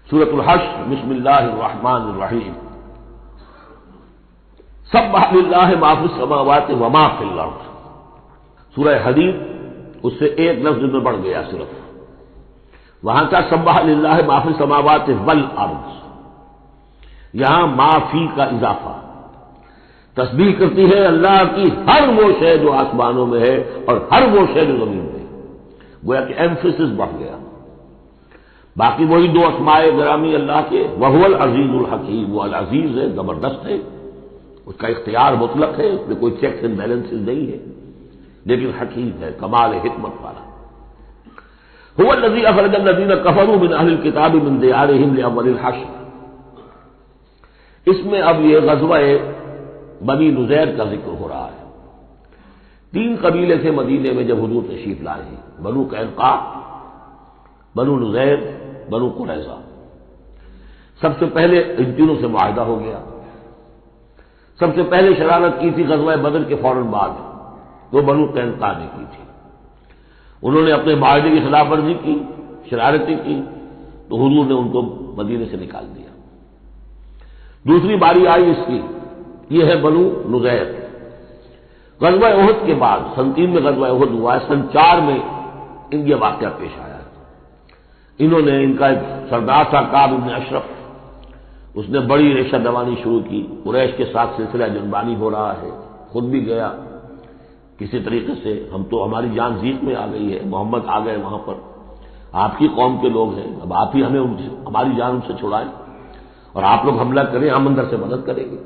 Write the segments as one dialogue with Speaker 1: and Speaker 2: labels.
Speaker 1: سورۃ الحشر، بسم اللہ الرحمن الرحیم۔ سبح للہ ما فی السماوات وما فی الارض۔ سورہ حدید اس سے ایک لفظ میں بڑھ گیا صرف، وہاں کا سبح للہ ما فی السماوات والارض، یہاں ما فی کا اضافہ، تسبیح کرتی ہے اللہ کی ہر وہ شے جو آسمانوں میں ہے اور ہر وہ شے جو زمین میں ہے، گویا کہ ایمفیسس بڑھ گیا۔ باقی وہی دو اسماء گرامی اللہ کے، وہو العزیز الحکیم، وہ العزیز ہے، زبردست ہے، اس کا اختیار مطلق ہے، اس میں کوئی چیکس اینڈ بیلنسز نہیں ہے، لیکن حکیم ہے، کمال حکمت والا۔ هو الذی اخرج الذین کفروا من اہل الکتاب من دیارہم لاول الحشر۔ اس میں اب یہ غزوہ بنی نذیر کا ذکر ہو رہا ہے۔ 3 قبیلے تھے مدینے میں جب حضور تشریف لائے ہیں، بنو قینقاع، بنو نذیر، بنو قریظہ۔ سب سے پہلے ان تینوں سے معاہدہ ہو گیا۔ سب سے پہلے شرارت کی تھی غزوہ بدر کے فوراً بعد، وہ بنو قینقاع نے کی تھی۔ انہوں نے اپنے معاہدے کی خلاف ورزی کی، شرارتیں کی، تو حضور نے ان کو مدینے سے نکال دیا۔ دوسری باری آئی اس کی، یہ ہے بنو نذیر۔ غزوہ احد کے بعد سن 3 میں غزوہ احد ہوا ہے، سن 4 میں ان یہ واقعہ پیش آیا۔ انہوں نے، ان کا ایک سردار تھا کعب بن اشرف، اس نے بڑی ریشہ دوانی شروع کی، قریش کے ساتھ سلسلہ جنبانی ہو رہا ہے، خود بھی گیا کسی طریقے سے، ہم تو ہماری جان زیق میں آ گئی ہے، محمد آ گئے وہاں پر، آپ کی قوم کے لوگ ہیں، اب آپ ہی ہمیں ہماری جان ان سے چھڑائیں اور آپ لوگ حملہ کریں، ہم اندر سے مدد کریں گے۔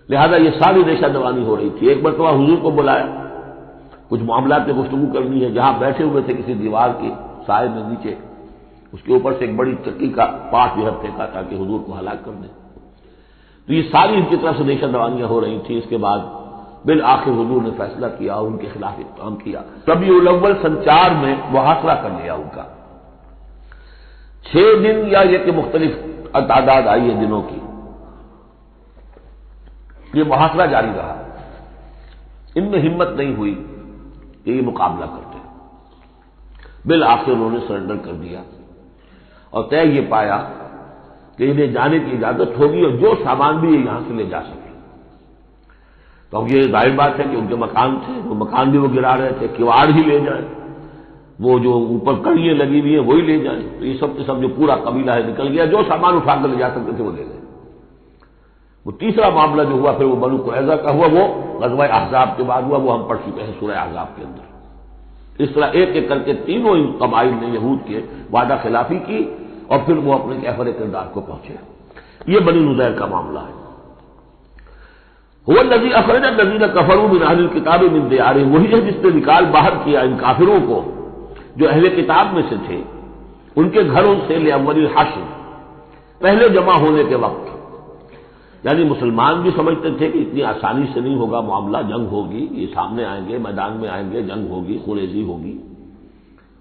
Speaker 1: لہذا یہ ساری ریشہ دوانی ہو رہی تھی۔ ایک مرتبہ حضور کو بلایا، کچھ معاملات میں گفتگو کرنی ہے، جہاں بیٹھے ہوئے تھے کسی دیوار کے سائے میں نیچے، اس کے اوپر سے ایک بڑی چکی کا پاٹ جو ہے پھینکا تاکہ حضور کو ہلاک کر دیں۔ تو یہ ساری ان کی طرف سے ریشہ دوانیاں ہو رہی تھیں۔ اس کے بعد بالآخر حضور نے فیصلہ کیا، ان کے خلاف اقدام کیا۔ ربیع الاول سن 4 میں محاصرہ کر لیا ان کا۔ 6 دن یا یہ کہ مختلف تعداد آئی ہے دنوں کی، یہ محاصرہ جاری رہا۔ ان میں ہمت نہیں ہوئی کہ یہ مقابلہ کرتے، بالآخر انہوں نے سرنڈر کر دیا اور طے یہ پایا کہ انہیں جانے کی اجازت ہوگی اور جو سامان بھی یہ یہاں سے لے جا سکے۔ تو اب یہ ظاہر بات ہے کہ ان کے مکان تھے، وہ مکان بھی وہ گرا رہے تھے، کیواڑ ہی لے جائیں، وہ جو اوپر کڑیاں لگی ہوئی ہیں وہی لے جائیں۔ تو یہ سب کے سب جو پورا قبیلہ ہے نکل گیا، جو سامان اٹھا کر لے جا سکتے تھے وہ لے گئے۔ وہ تیسرا معاملہ جو ہوا پھر وہ بنو قریظہ کا ہوا، وہ غزوہ احزاب کے بعد ہوا، وہ ہم پڑھ چکے ہیں سورہ احزاب کے اندر۔ اس طرح ایک ایک کر کے تینوں قبائل نے یہود کے وعدہ خلافی کی اور پھر وہ اپنے کیفر کردار کو پہنچے۔ یہ بنی نذیر کا معاملہ ہے۔ هو الذی اخرج الذین کفروا من اہل الکتاب من دیارہم، وہی ہے جس نے نکال باہر کیا ان کافروں کو جو اہل کتاب میں سے تھے ان کے گھروں سے، لاول الحشر، پہلے جمع ہونے کے وقت۔ یعنی مسلمان بھی سمجھتے تھے کہ اتنی آسانی سے نہیں ہوگا معاملہ، جنگ ہوگی، یہ سامنے آئیں گے، میدان میں آئیں گے، جنگ ہوگی، خونریزی ہوگی۔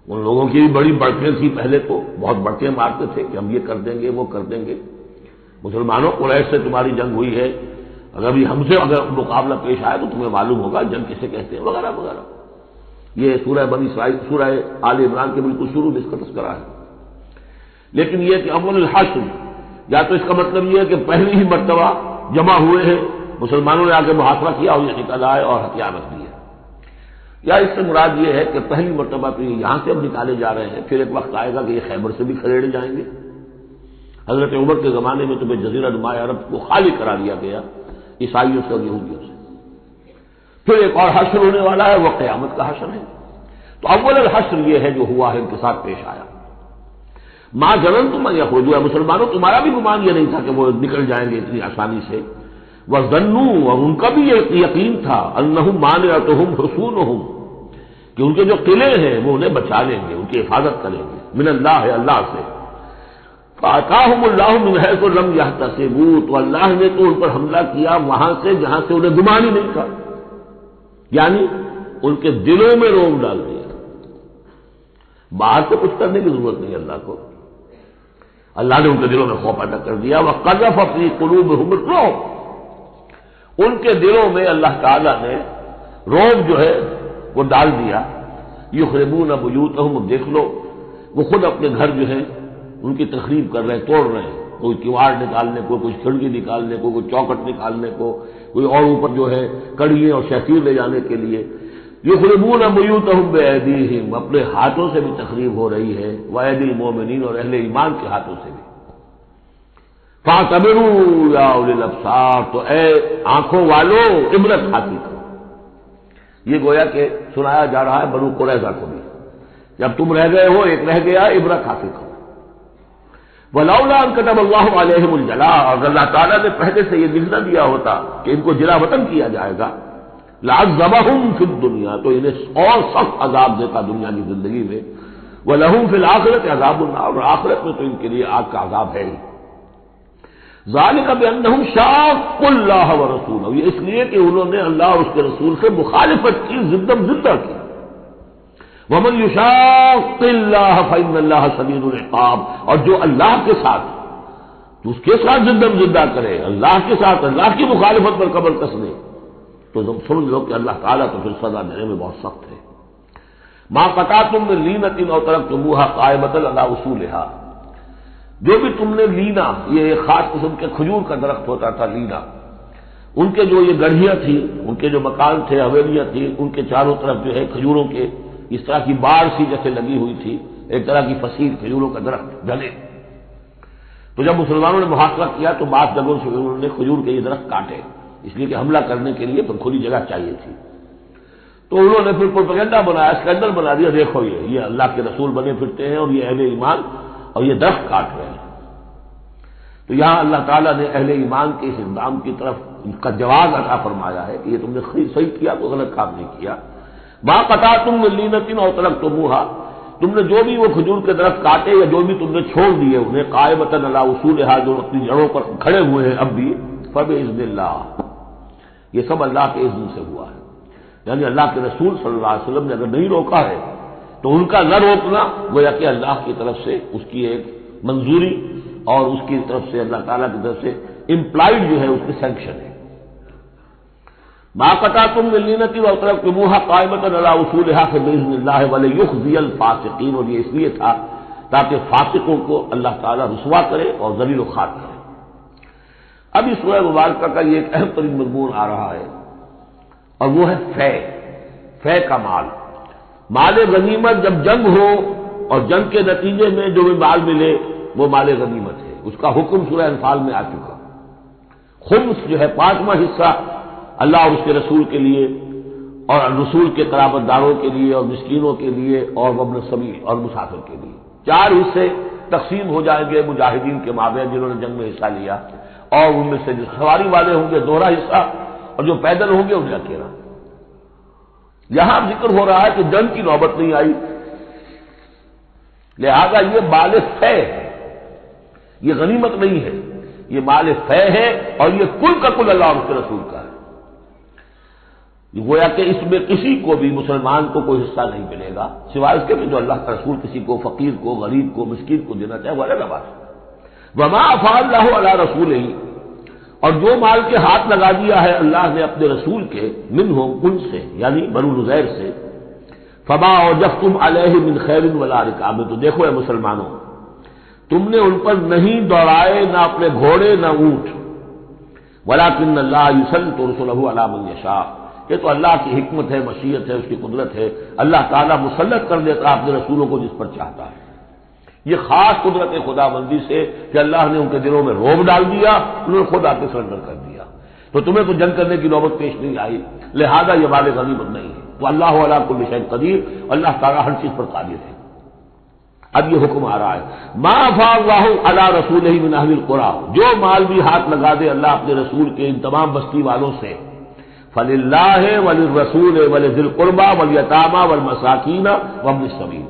Speaker 1: ان لوگوں کی بھی بڑی بڑکیں تھیں، پہلے تو بہت بڑکیں مارتے تھے کہ ہم یہ کر دیں گے، وہ کر دیں گے، مسلمانوں قریش سے تمہاری جنگ ہوئی ہے، اگر بھی ہم سے اگر مقابلہ پیش آئے تو تمہیں معلوم ہوگا جنگ کسے کہتے ہیں، وغیرہ وغیرہ۔ یہ سورہ بنی اسرائیل، سورہ آل عمران کے بالکل شروع میں اس کا تذکرہ ہے۔ لیکن یہ کہ اول الحشر، یا تو اس کا مطلب یہ ہے کہ پہلی ہی مرتبہ جمع ہوئے ہیں، مسلمانوں نے آ کے محاصرہ کیا اور یہ نکل آئے اور ہتھیار رکھ دیے، یا اس سے مراد یہ ہے کہ پہلی مرتبہ تو یہاں سے اب نکالے جا رہے ہیں، پھر ایک وقت آئے گا کہ یہ خیبر سے بھی کھڑے جائیں گے۔ حضرت عمر کے زمانے میں تو جزیرہ نما عرب کو خالی کرا دیا گیا عیسائیوں سے اور یہودیوں سے۔ پھر ایک اور حشر ہونے والا ہے، وہ قیامت کا حشر ہے۔ تو اول الحشر یہ ہے جو ہوا ہے، ان کے ساتھ پیش آیا۔ ما ظننتم ان یخرجوا، مسلمانوں تمہارا بھی گمان یہ نہیں تھا کہ وہ نکل جائیں گے اتنی آسانی سے۔ وظنوا، اور ان کا بھی یہ یقین تھا، انہم مانعتہم حصونہم، کہ ان کے جو قلعے ہیں وہ انہیں بچا لیں گے، ان کی حفاظت کریں گے، من اللہ، اللہ سے۔ فَأَتَاهُمُ اللَّهُ مِنْ حَيْثُ لَمْ يَحْتَسِبُوا، تو اللہ نے تو ان پر حملہ کیا وہاں سے جہاں سے انہیں گمان ہی نہیں تھا، یعنی ان کے دلوں میں رعب ڈال دیا۔ باہر سے کچھ کرنے کی ضرورت نہیں اللہ کو، اللہ نے ان کے دلوں میں خوف پیدا کر دیا۔ وَقَذَفَ فِي قُلُوبِهِمُ الرُّعْبَ، ان کے دلوں میں اللہ تعالیٰ نے رعب جو ہے وہ ڈال دیا۔ یخربون بیوتہم، دیکھ لو وہ خود اپنے گھر جو ہے ان کی تخریب کر رہے ہیں، توڑ رہے ہیں، کوئی کیواڑ نکالنے کو، کچھ کھڑکی نکالنے کو، کوئی چوکٹ نکالنے کو، کوئی اور اوپر جو ہے کڑیے اور شہتیر لے جانے کے لیے۔ یخربون بیوتہم بایدیہم، اپنے ہاتھوں سے بھی تخریب ہو رہی ہے، وایدی المومنین، اور اہل ایمان کے ہاتھوں سے بھی۔ فاعتبروا یا اولی الابصار، تو اے آنکھوں والو عبرت حاصل کرو۔ یہ گویا کہ سنایا جا رہا ہے بنو قریظہ کو بھی، جب تم رہ گئے ہو، ایک رہ گیا، عبرت حاصل کرو۔ ولولا ان كتب اللہ علیہم الجلاء، اگر اللہ تعالیٰ نے پہلے سے یہ لکھ نہ دیا ہوتا کہ ان کو جلا وطن کیا جائے گا، لعذبہم فی الدنیا، تو انہیں اور سخت عذاب دیتا دنیا کی زندگی میں، ولہم فی الآخرۃ عذاب النار، اور آخرت میں تو ان کے لیے آگ کا عذاب ہے ہی۔ ذالک بانہم شاقوا اللہ ورسولہ، یہ اس لیے کہ انہوں نے اللہ اور اس کے رسول سے مخالفت کی، ضدم ضدہ کی۔ ومن یشاق اللہ فإن اللہ شدید العقاب، اور جو اللہ کے ساتھ، تو اس کے ساتھ ضدم ضدہ کرے، اللہ کے ساتھ اللہ کی مخالفت پر کمر کس لے، تو تم سمجھ لو کہ اللہ تعالیٰ تو پھر سزا دینے میں بہت سخت ہے۔ ما قطعتم من لینۃ او ترکتموها قائمۃ علی اصولها، جو بھی تم نے لینا، یہ ایک خاص قسم کے کھجور کا درخت ہوتا تھا لینا، ان کے جو یہ گڑھیاں تھیں، ان کے جو مکان تھے، حویلیاں تھیں، ان کے چاروں طرف جو ہے کھجوروں کے اس طرح کی باڑ سی جیسے لگی ہوئی تھی، ایک طرح کی فصیل کھجوروں کا درخت گھنے۔ تو جب مسلمانوں نے محاصرہ کیا تو بعض جگہوں سے انہوں نے کھجور کے یہ درخت کاٹے، اس لیے کہ حملہ کرنے کے لیے پھر کھلی جگہ چاہیے تھی۔ تو انہوں نے پھر پروپیگنڈا بنایا، اسکینڈل بنا دیا، دیکھو یہ اللہ کے رسول بنے پھرتے ہیں اور یہ اہل ایمان اور یہ درخت کاٹ رہے ہیں۔ تو یہاں اللہ تعالیٰ نے اہل ایمان کے اس اقدام کی طرف ان کا جواز عطا فرمایا ہے کہ یہ تم نے صحیح کیا، تو غلط کام نہیں کیا۔ ما قطعتم من لینۃ او ترکتموها، تم نے جو بھی وہ کھجور کے درخت کاٹے یا جو بھی تم نے چھوڑ دیے انہیں، قائمۃ علی اصولها، جو اپنی جڑوں پر کھڑے ہوئے ہیں اب بھی، فباذن اللہ، یہ سب اللہ کے اذن سے ہوا ہے۔ یعنی اللہ کے رسول صلی اللہ علیہ وسلم نے اگر نہیں روکا ہے تو ان کا نہ روکنا گویا کہ اللہ کی طرف سے اس کی ایک منظوری اور اس کی طرف سے اللہ تعالیٰ کی طرف سے امپلائڈ جو ہے اس کی سینکشن ہے۔ ما قطعتم من لینۃ او ترکتموها قائمۃ علی اصولها فباذن اللہ ولیخزی الفاسقین، اور یہ اس لیے تھا تاکہ فاسقوں کو اللہ تعالیٰ رسوا کرے اور ذلیل و خوار کرے۔ اب اس سورہ مبارکہ کا یہ ایک اہم ترین مضمون آ رہا ہے، اور وہ ہے فے کا مال غنیمت۔ جب جنگ ہو اور جنگ کے نتیجے میں جو بھی مال ملے وہ مال غنیمت ہے، اس کا حکم سورہ انفال میں آ چکا۔ خمس جو ہے 5واں حصہ اللہ اور اس کے رسول کے لیے اور رسول کے قرابت داروں کے لیے اور مسکینوں کے لیے اور وابن السبیل اور مسافر کے لیے، 4 حصے تقسیم ہو جائیں گے مجاہدین کے مابین جنہوں نے جنگ میں حصہ لیا، اور ان میں سے جو سواری والے ہوں گے دوہرا حصہ، اور جو پیدل ہوں گے انہیں اکیلا۔ یہاں ذکر ہو رہا ہے کہ جنگ کی نوبت نہیں آئی، لہذا یہ مال فے ہے، یہ غنیمت نہیں ہے، یہ مال فے ہے، اور یہ کل کا کل اللہ اور اس کے رسول کا ہے۔ گویا کہ اس میں کسی کو بھی مسلمان کو کوئی حصہ نہیں ملے گا سوائے اس کے کہ جو اللہ کا رسول کسی کو، فقیر کو، غریب کو، مسکین کو دینا چاہے، وہ الگ بات ہے۔ وما افاء اللہ علی رسولہ، اور جو مال کے ہاتھ لگا دیا ہے اللہ نے اپنے رسول کے، منہم، ان سے، یعنی بنو نذیر سے، فما اوجفتم علیہ من خیر ولا رکاب، تو دیکھو اے مسلمانوں، تم نے ان پر نہیں دوڑائے نہ اپنے گھوڑے نہ اونٹ، ولکن اللہ یسلط رسلہ علی من یشاء، یہ تو اللہ کی حکمت ہے، مشیت ہے، اس کی قدرت ہے، اللہ تعالیٰ مسلط کر دیتا ہے اپنے رسولوں کو جس پر چاہتا ہے۔ یہ خاص قدرت خدا بندی سے کہ اللہ نے ان کے دلوں میں رعب ڈال دیا، انہوں نے خود آ کے سرنڈر کر دیا، تو تمہیں تو جنگ کرنے کی نوبت پیش نہیں آئی، لہذا یہ مال غنیمت نہیں ہے۔ تو اللہ علی کل شیء قدیر، اللہ تعالیٰ ہر چیز پر قادر ہے۔ اب یہ حکم آ رہا ہے، ما افاء اللہ علی رسولہ من اہل القری، جو مال بھی ہاتھ لگا دے اللہ اپنے رسول کے ان تمام بستی والوں سے، فللہ وللرسول ولذی القربى والیتامى والمساکین وابن السبیل،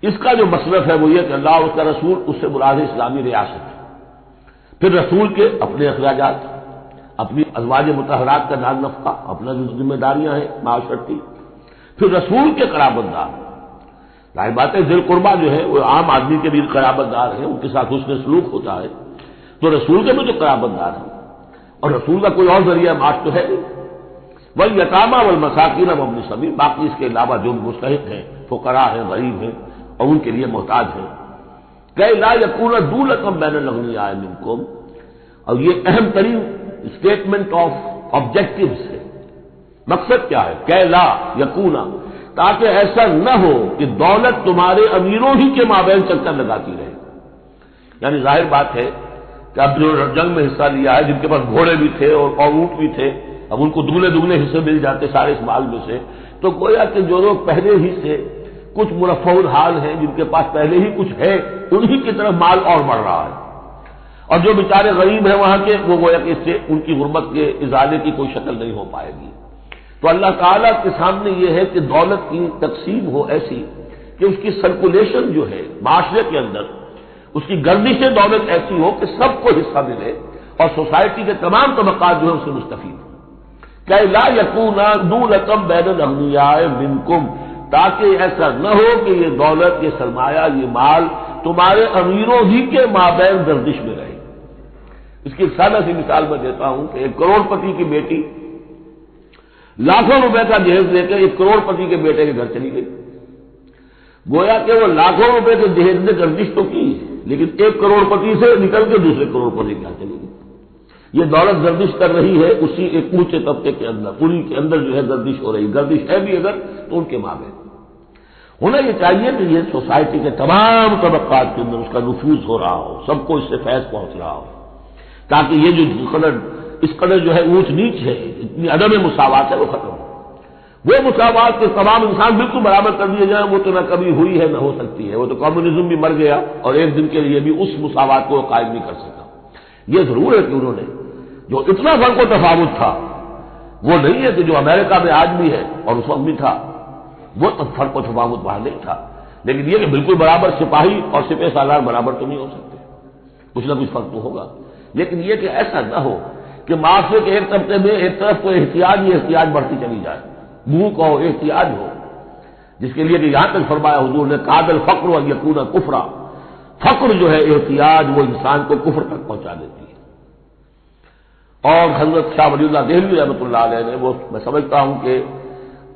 Speaker 1: اس کا جو مصرف ہے وہ یہ کہ اللہ اور اس کا رسول، اس سے مراد اسلامی ریاست، پھر رسول کے اپنے اخراجات، اپنی ازواج مطہرات کا نان نفقہ، اپنا جو ذمہ داریاں ہیں معاشرتی، پھر رسول کے قرابت دار، ظاہر بات ہے ذی القربیٰ جو ہے وہ عام آدمی کے بھی قرابت دار ہیں، ان کے ساتھ حسن سلوک ہوتا ہے، تو رسول کے بھی جو قرابت دار ہیں، اور رسول کا کوئی اور ذریعہ معاش تو ہے نہیں، والیتامى والمساکین وابن السبیل، باقی اس کے علاوہ جو مستحق ہیں، فقراء ہیں، غریب ہیں اور ان کے لیے محتاج ہیں۔ کہ لا یکون دولۃ بین الاغنیاء منکم، اور یہ اہم ترین اسٹیٹمنٹ آف آبجیکٹوز ہے۔ مقصد کیا ہے؟ کہ لا یکون، تاکہ ایسا نہ ہو کہ دولت تمہارے امیروں ہی کے مابین چکر لگاتی رہے۔ یعنی ظاہر بات ہے کہ اب جو جنگ میں حصہ لیا ہے، جن کے پاس گھوڑے بھی تھے اور اونٹ بھی تھے، اب ان کو دگنے دگنے حصے مل جاتے سارے اس مال میں سے، تو گویا کہ جو لوگ پہلے ہی سے کچھ مرفع الحال ہیں، جن کے پاس پہلے ہی کچھ ہے، انہی کی طرف مال اور بڑھ رہا ہے، اور جو بیچارے غریب ہیں وہاں کے، وہ گویا کہ اس سے ان کی غربت کے ازالے کی کوئی شکل نہیں ہو پائے گی۔ تو اللہ تعالیٰ کے سامنے یہ ہے کہ دولت کی تقسیم ہو ایسی کہ اس کی سرکولیشن جو ہے معاشرے کے اندر، اس کی گردش دولت ایسی ہو کہ سب کو حصہ ملے اور سوسائٹی کے تمام طبقات جو ہے اس سے مستفید ہوں۔ کہ لا یکون دولۃ بین الاغنیاء منکم، تاکہ ایسا نہ ہو کہ یہ دولت، یہ سرمایہ، یہ مال تمہارے امیروں ہی کے مابین گردش میں رہے۔ اس کی ایک سادہ سی مثال میں دیتا ہوں کہ ایک کروڑ پتی کی بیٹی لاکھوں روپے کا جہیز لے کے ایک کروڑ پتی کے بیٹے کے گھر چلی گئی۔ گویا کہ وہ لاکھوں روپے کے جہیز نے گردش تو کی، لیکن ایک کروڑ پتی سے نکل کے دوسرے کروڑ پتی کے گھر چلی گئی۔ یہ دولت گردش کر رہی ہے اسی ایک اونچے طبقے کے اندر، پوری کے اندر جو ہے گردش ہو رہی، گردش ہے بھی اگر تو ان کے مابین ہونا یہ چاہیے کہ یہ سوسائٹی کے تمام طبقات کے اندر اس کا نفوذ ہو رہا ہو، سب کو اس سے فیض پہنچ رہا ہو، تاکہ یہ جو اس قدر جو ہے اونچ نیچ ہے، اتنی عدم مساوات ہے، وہ ختم ہو۔ وہ مساوات کے تمام انسان بالکل برابر کر دیے جائیں، وہ تو نہ کبھی ہوئی ہے نہ ہو سکتی ہے، وہ تو کمیونزم بھی مر گیا اور ایک دن کے لیے بھی اس مساوات کو قائم نہیں کر سکا۔ یہ ضرور ہے کہ انہوں نے جو اتنا فرق و تفاوت تھا، وہ نہیں ہے کہ جو امریکہ میں آج بھی ہے اور اس وقت بھی تھا، وہ فرق و تفاوت وہاں نہیں تھا، لیکن یہ کہ بالکل برابر سپاہی اور سپہ سالار برابر تو نہیں ہو سکتے، کچھ نہ کچھ فرق تو ہوگا، لیکن یہ کہ ایسا نہ ہو کہ معاشرے کے ایک طبقے میں ایک طرف کو احتیاج ہی احتیاج بڑھتی چلی جائے، منہ کو احتیاج ہو، جس کے لیے کہ یہاں تک فرمایا حضور نے کاد الفقر ان یکون کفرا، فقر جو ہے احتیاج وہ انسان کو کفر تک پہنچا دیتی ہے۔ اور حضرت شاہ ولی اللہ دہلوی رحمۃ اللہ علیہ نے، وہ میں سمجھتا ہوں کہ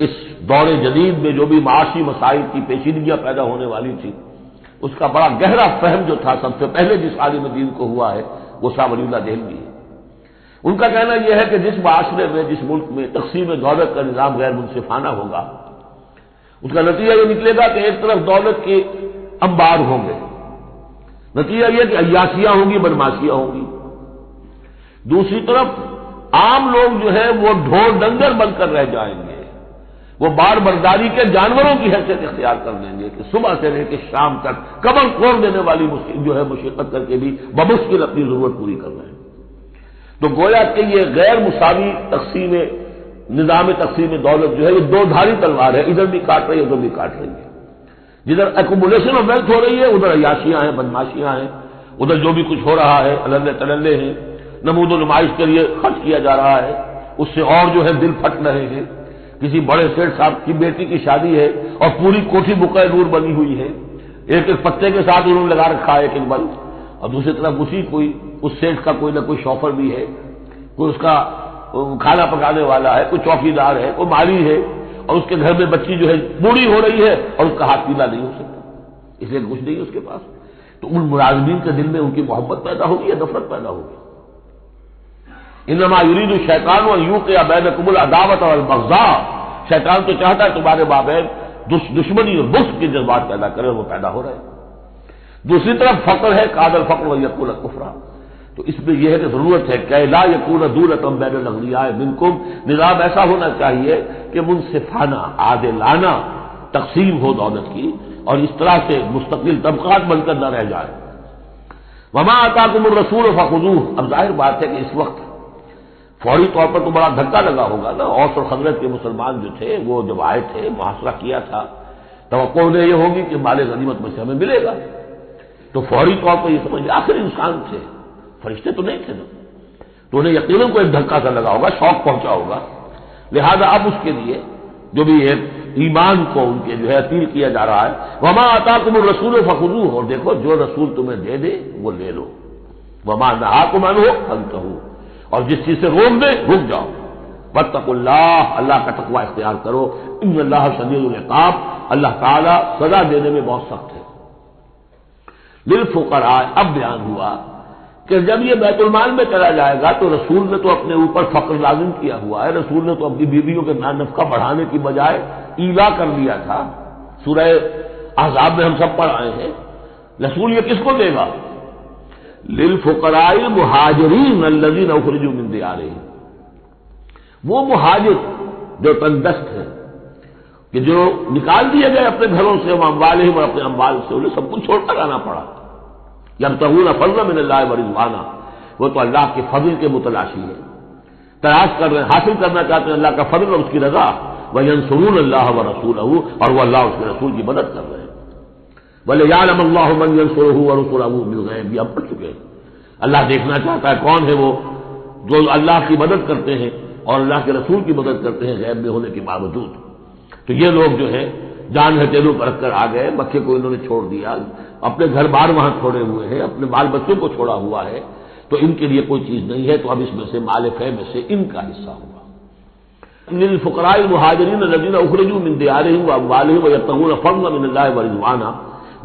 Speaker 1: اس دور جدید میں جو بھی معاشی مسائل کی پیچیدگیاں پیدا ہونے والی تھی، اس کا بڑا گہرا فہم جو تھا سب سے پہلے جس عالم دین کو ہوا ہے وہ شاہ ولی اللہ دہلوی ہے۔ ان کا کہنا یہ ہے کہ جس معاشرے میں، جس ملک میں تقسیم دولت کا نظام غیر منصفانہ ہوگا، اس کا نتیجہ یہ نکلے گا کہ ایک طرف دولت کے انبار ہوں گے، نتیجہ یہ کہ عیاشیاں ہوں گی، بدماشیاں ہوں گی، دوسری طرف عام لوگ جو ہے وہ ڈھور ڈنگر بن کر رہ جائیں گے، وہ بار برداری کے جانوروں کی حیثیت اختیار کر لیں گے کہ صبح سے لے کے شام تک کمر توڑ دینے والی جو ہے مشقت کر کے بھی بمشکل اپنی ضرورت پوری کر رہے ہیں۔ تو گویا کہ یہ غیر مساوی نظام تقسیم دولت جو ہے یہ دو دھاری تلوار ہے، ادھر بھی کاٹ رہی ہے ادھر بھی کاٹ رہی ہے، جدھر ایکومولیشن آف ویلتھ ہو رہی ہے ادھر عیاشیاں ہیں، بدماشیاں ہیں، ادھر جو بھی کچھ ہو رہا ہے اللے تللے ہیں، نمود و نمائش کے لیے خرچ کیا جا رہا ہے، اس سے اور جو ہے دل پھٹ رہے ہیں۔ کسی بڑے سیٹ صاحب کی بیٹی کی شادی ہے اور پوری کوٹھی بقع نور بنی ہوئی ہے، ایک ایک پتے کے ساتھ انہوں نے لگا رکھا ہے ایک ایک بل، اور دوسری طرف اسی کوئی اس سیٹ کا کوئی نہ کوئی شوفر بھی ہے، کوئی اس کا کھانا پکانے والا ہے، کوئی چوکیدار ہے، کوئی مالی ہے، اور اس کے گھر میں بچی جو ہے بوڑھی ہو رہی ہے اور اس کا ہاتھ پیلا نہیں ہو سکتا، اس لیے کچھ نہیں ہے اس کے پاس۔ تو ان ملازمین کے دل میں ان کی محبت پیدا ہوگی یا نفرت پیدا ہوگی؟ انما یرید الشیطان ان یوقع بینکم العداوۃ والبغضاء، شیطان تو چاہتا ہے تمہارے مابین دشمنی اور بغض کے جذبات پیدا کرے، وہ پیدا ہو رہے ہیں۔ دوسری طرف فقر ہے، کاد الفقر ویکون کفرا، تو اس میں یہ ہے کہ ضرورت ہے کہ لا یکون دولۃ بین الاغنیاء منکم، نظام ایسا ہونا چاہیے کہ منصفانہ عادلانہ تقسیم ہو دولت کی، اور اس طرح سے مستقل طبقات بن کر نہ رہ جائے۔ وما آتاکم الرسول فخذوہ، اب ظاہر بات ہے کہ اس وقت فوری طور پر تو بڑا دھکا لگا ہوگا نا، اوس اور خزرج کے مسلمان جو تھے وہ جب آئے تھے محاصرہ کیا تھا، توقع انہیں یہ ہوگی کہ مال غنیمت میں سے ہمیں ملے گا، تو فوری طور پر یہ سمجھ آخر انسان تھے، فرشتے تو نہیں تھے نا، تو انہیں یقیناً کوئی دھکا سا لگا ہوگا، شوق پہنچا ہوگا، لہذا اب اس کے لیے جو بھی ایک ایمان کو ان کے جو ہے اپیل کیا جا رہا ہے، وما آتاکم الرسول فخذوہ، اور دیکھو جو رسول تمہیں دے دے وہ لے لو، وما نہاکم عنہ فانتہوا، اور جس چیز سے روک دے رک جاؤ، واتقوا اللہ، اللہ کا تقوی اختیار کرو، ان اللہ شدید العقاب، اللہ تعالیٰ سزا دینے میں بہت سخت ہے۔ للفقراء اب بیان ہوا کہ جب یہ بیت المال میں چلا جائے گا تو رسول نے تو اپنے اوپر فقر لازم کیا ہوا ہے، رسول نے تو اپنی بیویوں کے نفقہ بڑھانے کی بجائے ایلا کر دیا تھا، سورہ احزاب میں ہم سب پڑھ آئے ہیں۔ رسول یہ کس کو دے گا؟ للفقراء المہاجرین الذین اخرجوا من دیارہم، وہ مہاجر جو تنگدست ہیں، کہ جو نکال دیے گئے اپنے گھروں سے، اموالہم، اور اپنے اموال سے، انہیں سب کچھ چھوڑ کر آنا پڑا۔ یبتغون فضلا من اللہ ورضوانا، وہ تو اللہ کے فضل کے متلاشی ہے، تلاش کر رہے ہیں، حاصل کرنا چاہتے ہیں اللہ کا فضل اور اس کی رضا۔ وینصرون اللہ ورسولہ، اور وہ اللہ اور اس کے رسول کی مدد کر رہے ہیں۔ وَلِيَعْلَمَ اللَّهُ مَن يَنصُرُهُ وَرُسُلَهُ بِالْغَیب، یہ ہم پڑھ چکے ہیں۔ اللہ دیکھنا چاہتا ہے کون ہے وہ جو اللہ کی مدد کرتے ہیں اور اللہ کے رسول کی مدد کرتے ہیں غیب میں ہونے کے باوجود۔ تو یہ لوگ جو ہے جان ہتھیلیوں پر رکھ کر آ گئے، مکے کو انہوں نے چھوڑ دیا، اپنے گھر بار وہاں چھوڑے ہوئے ہیں، اپنے بال بچوں کو چھوڑا ہوا ہے، تو ان کے لیے کوئی چیز نہیں ہے، تو اب اس میں سے مال فے میں سے ان کا حصہ ہوگا۔ للفقراء المہاجرین الذین اخرجوا من دیارہم واموالہم ویبتغون فضلا من اللہ ورضوانا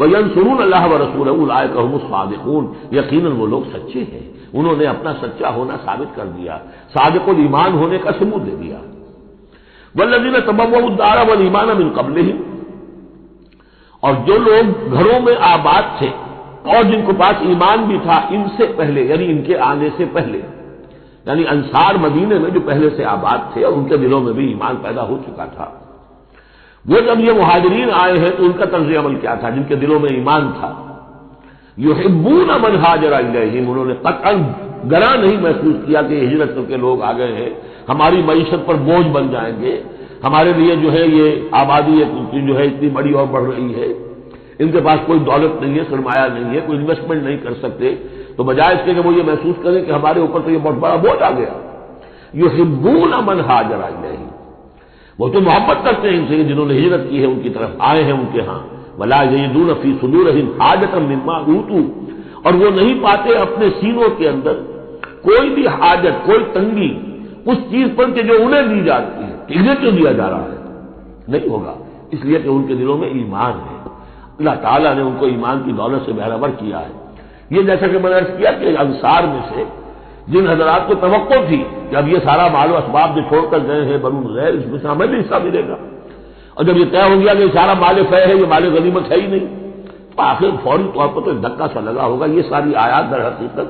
Speaker 1: وینصرون اللہ ورسولہ اولئک هم الصادقون، یقیناً وہ لوگ سچے ہیں، انہوں نے اپنا سچا ہونا ثابت کر دیا، صادق الایمان ہونے کا ثبوت دے دیا۔ والذین تبوؤا الدار والایمان من قبلہم، اور جو لوگ گھروں میں آباد تھے اور جن کے پاس ایمان بھی تھا ان سے پہلے، یعنی ان کے آنے سے پہلے، یعنی انصار مدینے میں جو پہلے سے آباد تھے اور ان کے دلوں میں بھی ایمان پیدا ہو چکا تھا، وہ جب یہ مہاجرین آئے ہیں تو ان کا طرز عمل کیا تھا؟ جن کے دلوں میں ایمان تھا، یحبون من ہاجر الیہم، انہوں نے قطعاً گراں نہیں محسوس کیا کہ ہجرت کر کے لوگ آ گئے ہیں، ہماری معیشت پر بوجھ بن جائیں گے، ہمارے لیے جو ہے یہ آبادی جو ہے اتنی بڑی اور بڑھ رہی ہے، ان کے پاس کوئی دولت نہیں ہے، سرمایہ نہیں ہے، کوئی انویسٹمنٹ نہیں کر سکتے، تو بجائے اس کے کہ وہ یہ محسوس کریں کہ ہمارے اوپر تو یہ بہت بڑا بوجھ آ گیا، یحبون من ہاجر الیہم، وہ تو محبت کرتے ہیں ان سے جنہوں نے ہجرت کی ہے، ان کی طرف آئے ہیں ان کے ہاں، ولا یجدون فی صدورہم حاجۃ مما اوتوا، اور وہ نہیں پاتے اپنے سینوں کے اندر کوئی بھی حاجت، کوئی تنگی اس چیز پر کہ جو انہیں دی جاتی ہے، کہ انہیں کیوں دیا جا رہا ہے، نہیں ہوگا، اس لیے کہ ان کے دلوں میں ایمان ہے، اللہ تعالیٰ نے ان کو ایمان کی دولت سے بہرور کیا ہے۔ یہ جیسا کہ میں نے عرض کیا کہ انصار میں سے جن حضرات کو توقع تھی کہ اب یہ سارا مال و اسباب جو چھوڑ کر گئے ہیں بنو نذیر، اس میں سے ہمیں بھی حصہ ملے گا، اور جب یہ طے ہو گیا کہ یہ سارا مال فے ہے، یہ مال غنیمت ہے ہی نہیں، تو آخر فوری طور پر تو ایک دھکا سا لگا ہوگا۔ یہ ساری آیات در حقیقت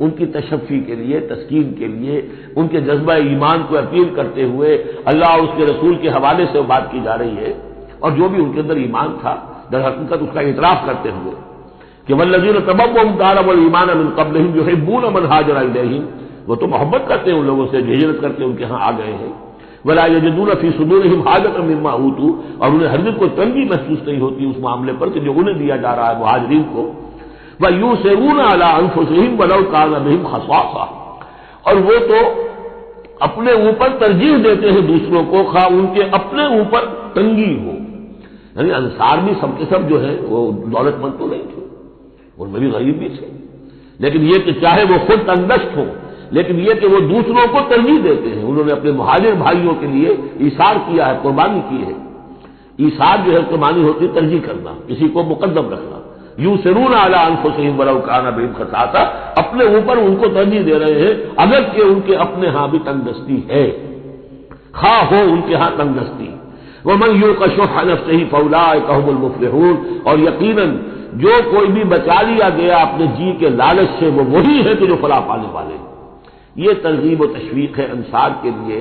Speaker 1: ان کی تشفی کے لیے، تسکین کے لیے، ان کے جذبہ ایمان کو اپیل کرتے ہوئے اللہ اور اس کے رسول کے حوالے سے بات کی جا رہی ہے، اور جو بھی ان کے اندر ایمان تھا در حقیقت اس کا اعتراف کرتے ہوئے کہ والذین تبوؤا الدار والایمان من قبلہم یحبون من ہاجر الیہم، وہ تو محبت کرتے ہیں ان لوگوں سے جو ہجرت کر کے ان کے ہاں آ گئے ہیں، ولا یجدون فی صدورہم حاجۃ مما اوتوا، اور انہیں ہرگز کوئی تنگی محسوس نہیں ہوتی اس معاملے پر کہ جو انہیں دیا جا رہا ہے مہاجرین کو، وَيُؤْثِرُونَ عَلَىٰ أَنفُسِهِمْ وَلَوْ كَانَ بِهِمْ خَصَاصَةٌ، اور وہ تو اپنے اوپر ترجیح دیتے ہیں دوسروں کو، خواہ ان کے اپنے اوپر تنگی ہو، یعنی انصار بھی سب کے سب جو ہے وہ دولت مند تو نہیں تھے، ان میں بھی غریب بھی تھے، لیکن یہ کہ چاہے وہ خود تنگدست ہوں، لیکن یہ کہ وہ دوسروں کو ترجیح دیتے ہیں، انہوں نے اپنے مہاجر بھائیوں کے لیے ایثار کیا ہے، قربانی کی ہے۔ ایثار جو ہے قربانی ہوتی ہے ترجیح کرنا، کسی کو مقدم رکھنا۔ یؤثرون علی انفسہم ولو کان بہم خصاصہ، اپنے اوپر ان کو ترجیح دے رہے ہیں اگرچہ ان کے اپنے ہاں بھی تنگدستی ہے، خواہ ہو ان کے ہاں تنگدستی۔ ومن یوق شح نفسہ فاولئک هم المفلحون، اور یقیناً جو کوئی بھی بچا لیا گیا اپنے جی کے لالچ سے وہ وہی ہے کہ جو فلاح پانے والے۔ یہ ترغیب و تشویق ہے انصار کے لیے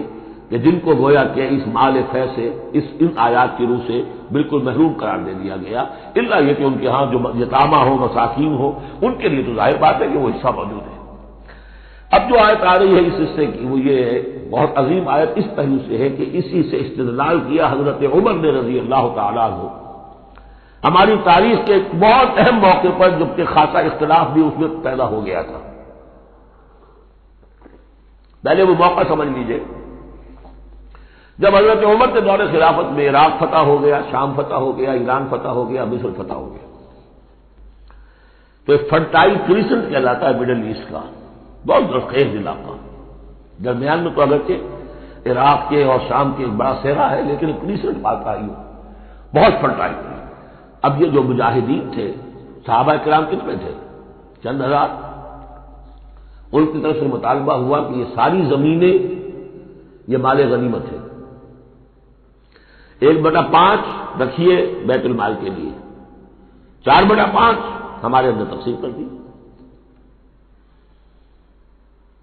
Speaker 1: کہ جن کو گویا کہ اس مال فے سے ان آیات کی روح سے بالکل محروم قرار دے دیا گیا، الا یہ کہ ان کے ہاں جو یتامہ ہو، مساکین ہو، ان کے لیے تو ظاہر بات ہے کہ وہ حصہ موجود ہے۔ اب جو آیت آ رہی ہے اس حصے کی وہ یہ ہے، بہت عظیم آیت اس پہلو سے ہے کہ اسی سے استدلال کیا حضرت عمر نے رضی اللہ تعالیٰ عنہ ہماری تاریخ کے ایک بہت اہم موقع پر، جبکہ خاصا اختلاف بھی اس میں پیدا ہو گیا تھا۔ پہلے وہ موقع سمجھ لیجئے، جب حضرت عمر کے دور خلافت میں عراق فتح ہو گیا، شام فتح ہو گیا، ایران فتح ہو گیا، مصر فتح ہو گیا، تو ایک فرٹائل کریسنٹ کہلاتا ہے مڈل ایسٹ کا، بہت زرخیز علاقہ، درمیان میں تو اگرچہ عراق کے اور شام کے ایک بڑا صحرا ہے، لیکن کریسنٹ بات آئی ہو، بہت فرٹائل۔ اب یہ جو مجاہدین تھے صحابہ کرام کتنے تھے؟ چند ہزار. ان کی طرف سے مطالبہ ہوا کہ یہ ساری زمینیں یہ مال غنیمت ہے، 1/5 رکھیے بیت المال کے لیے، 4/5 ہمارے اندر تقسیم کر دی.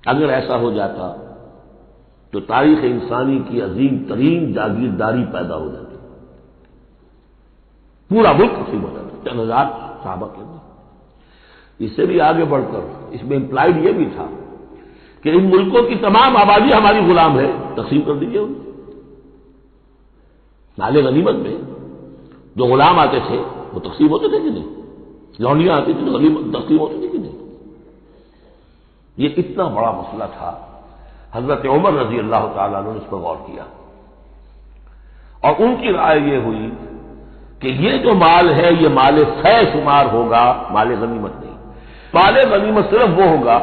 Speaker 1: اگر ایسا ہو جاتا تو تاریخ انسانی کی عظیم ترین جاگیرداری پیدا ہو جاتی، پورا ملک تقسیم ہو جاتا، چند ہزار صحابہ کے اندر. اس سے بھی آگے بڑھ کر اس میں امپلائڈ یہ بھی تھا کہ ان ملکوں کی تمام آبادی ہماری غلام ہے، تقسیم کر دیجیے ان مال غنیمت میں. جو غلام آتے تھے وہ تقسیم ہوتے تھے کہ نہیں؟ لونڈیاں آتی تھیں تو غنیمت تقسیم ہوتی تھی کہ نہیں؟ یہ اتنا بڑا مسئلہ تھا. حضرت عمر رضی اللہ تعالیٰ عنہ نے اس پر غور کیا اور ان کی رائے یہ ہوئی کہ یہ جو مال ہے یہ مال فے شمار ہوگا، مال غنیمت نہیں. مال غنیمت صرف وہ ہوگا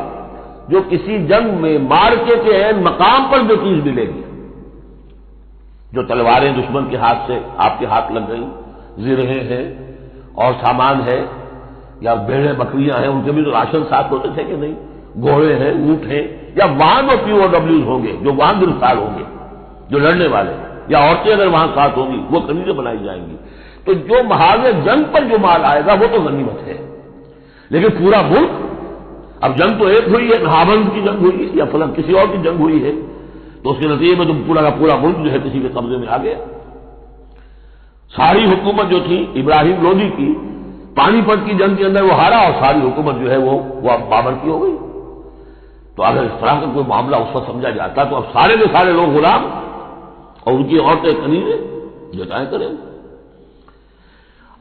Speaker 1: جو کسی جنگ میں مارکے کے عین مقام پر جو چیز ملے گی، جو تلواریں دشمن کے ہاتھ سے آپ کے ہاتھ لگ گئی، زرہیں ہیں اور سامان ہے، یا بھیڑیں بکریاں ہیں، ان کے بھی تو راشن ساتھ ہوتے تھے کہ نہیں، گھوڑے ہیں، اونٹ ہیں، یا وہاں جو POWs ہوں گے، جو وہاں گرفتار ہوں گے، جو لڑنے والے، یا عورتیں اگر وہاں ساتھ ہوں گی وہ قمیضیں بنائی جائیں گی. تو جو محاذ جنگ پر جو مال آئے گا وہ تو غنیمت ہے. لیکن پورا ملک، اب جنگ تو ایک ہوئی ہے، نہاوند کی جنگ ہوئی یا فلاں کسی اور کی جنگ ہوئی ہے، تو اس کے نتیجے میں تو پورا کا پورا ملک جو ہے کسی کے قبضے میں آ گیا. ساری حکومت جو تھی ابراہیم لودھی کی، پانی پت کی جنگ کے اندر وہ ہارا اور ساری حکومت جو ہے وہ اب بابر کی ہو گئی. تو اگر اس طرح کا کوئی معاملہ اس وقت سمجھا جاتا تو اب سارے کے سارے لوگ غلام اور ان کی عورتیں کنیزیں جتائیں کریں.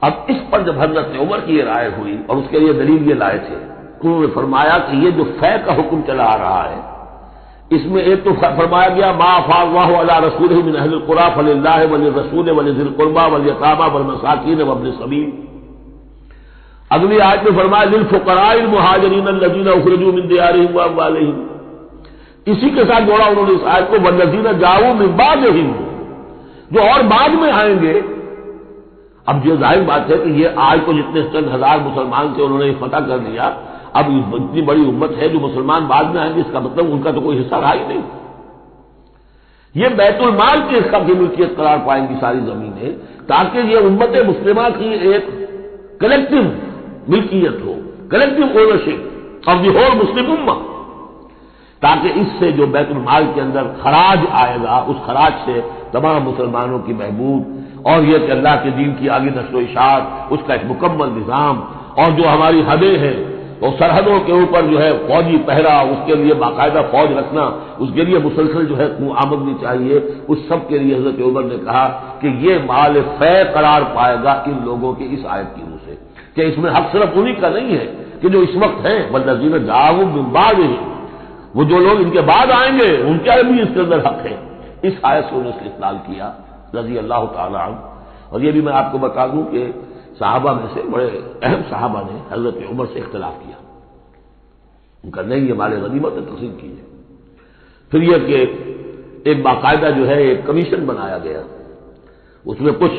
Speaker 1: اب اس پر جب حضرت عمر کی یہ رائے ہوئی اور اس کے لیے دلیل یہ لائے تھے، انہوں نے فرمایا کہ یہ جو فے کا حکم چلا آ رہا ہے اس میں ایک تو فرمایا گیا ما افاء اللہ علی رسولہ من اہل القری فللہ وللرسول ولذی القربى والیتامى والمساکین وابن السبیل. اگلی آیت میں فرمایا للفقراء المہاجرین الذین اخرجوا من دیارہم واموالہم. اسی کے ساتھ جوڑا انہوں نے اس آیت کو والذین جاؤوا من بعدہم، جو اور بعد میں آئیں گے. اب یہ ظاہر بات ہے کہ یہ آج تو جتنے چند ہزار مسلمان تھے انہوں نے فتح کر لیا، اب اتنی بڑی امت ہے جو مسلمان بعد میں آئیں گے، اس کا مطلب ان کا تو کوئی حصہ رہا ہی نہیں. یہ بیت المال کے حصہ کی ملکیت قرار پائیں گی ساری زمینیں، تاکہ یہ امت مسلمہ کی ایک کلیکٹو ملکیت ہو، collective ownership of the whole مسلم امہ، تاکہ اس سے جو بیت المال کے اندر خراج آئے گا اس خراج سے تمام مسلمانوں کی بہبود، اور یہ کہ اللہ کے دین کی آگے نشر و اشاعت، اس کا ایک مکمل نظام، اور جو ہماری حدیں ہیں تو سرحدوں کے اوپر جو ہے فوجی پہرا، اس کے لیے باقاعدہ فوج رکھنا، اس کے لیے مسلسل جو ہے آمدنی چاہیے، اس سب کے لیے حضرت عمر نے کہا کہ یہ مال فے قرار پائے گا ان لوگوں کی اس آیت کی وجہ سے، کہ اس میں حق صرف انہی کا نہیں ہے کہ جو اس وقت ہیں، والذین جاؤوا من بعدہم، وہ جو لوگ ان کے بعد آئیں گے ان کا بھی اس کے اندر حق ہے. اس آیت سے انہوں نے استدلال کیا رضی اللہ تعالی عنہ. اور یہ بھی میں آپ کو بتا دوں کہ صحابہ میں سے بڑے اہم صحابہ نے حضرت عمر سے اختلاف کیا، ان کا نہیں یہ مال غنیمت تقسیم کیجیے. پھر یہ کہ ایک باقاعدہ جو ہے ایک کمیشن بنایا گیا، اس میں کچھ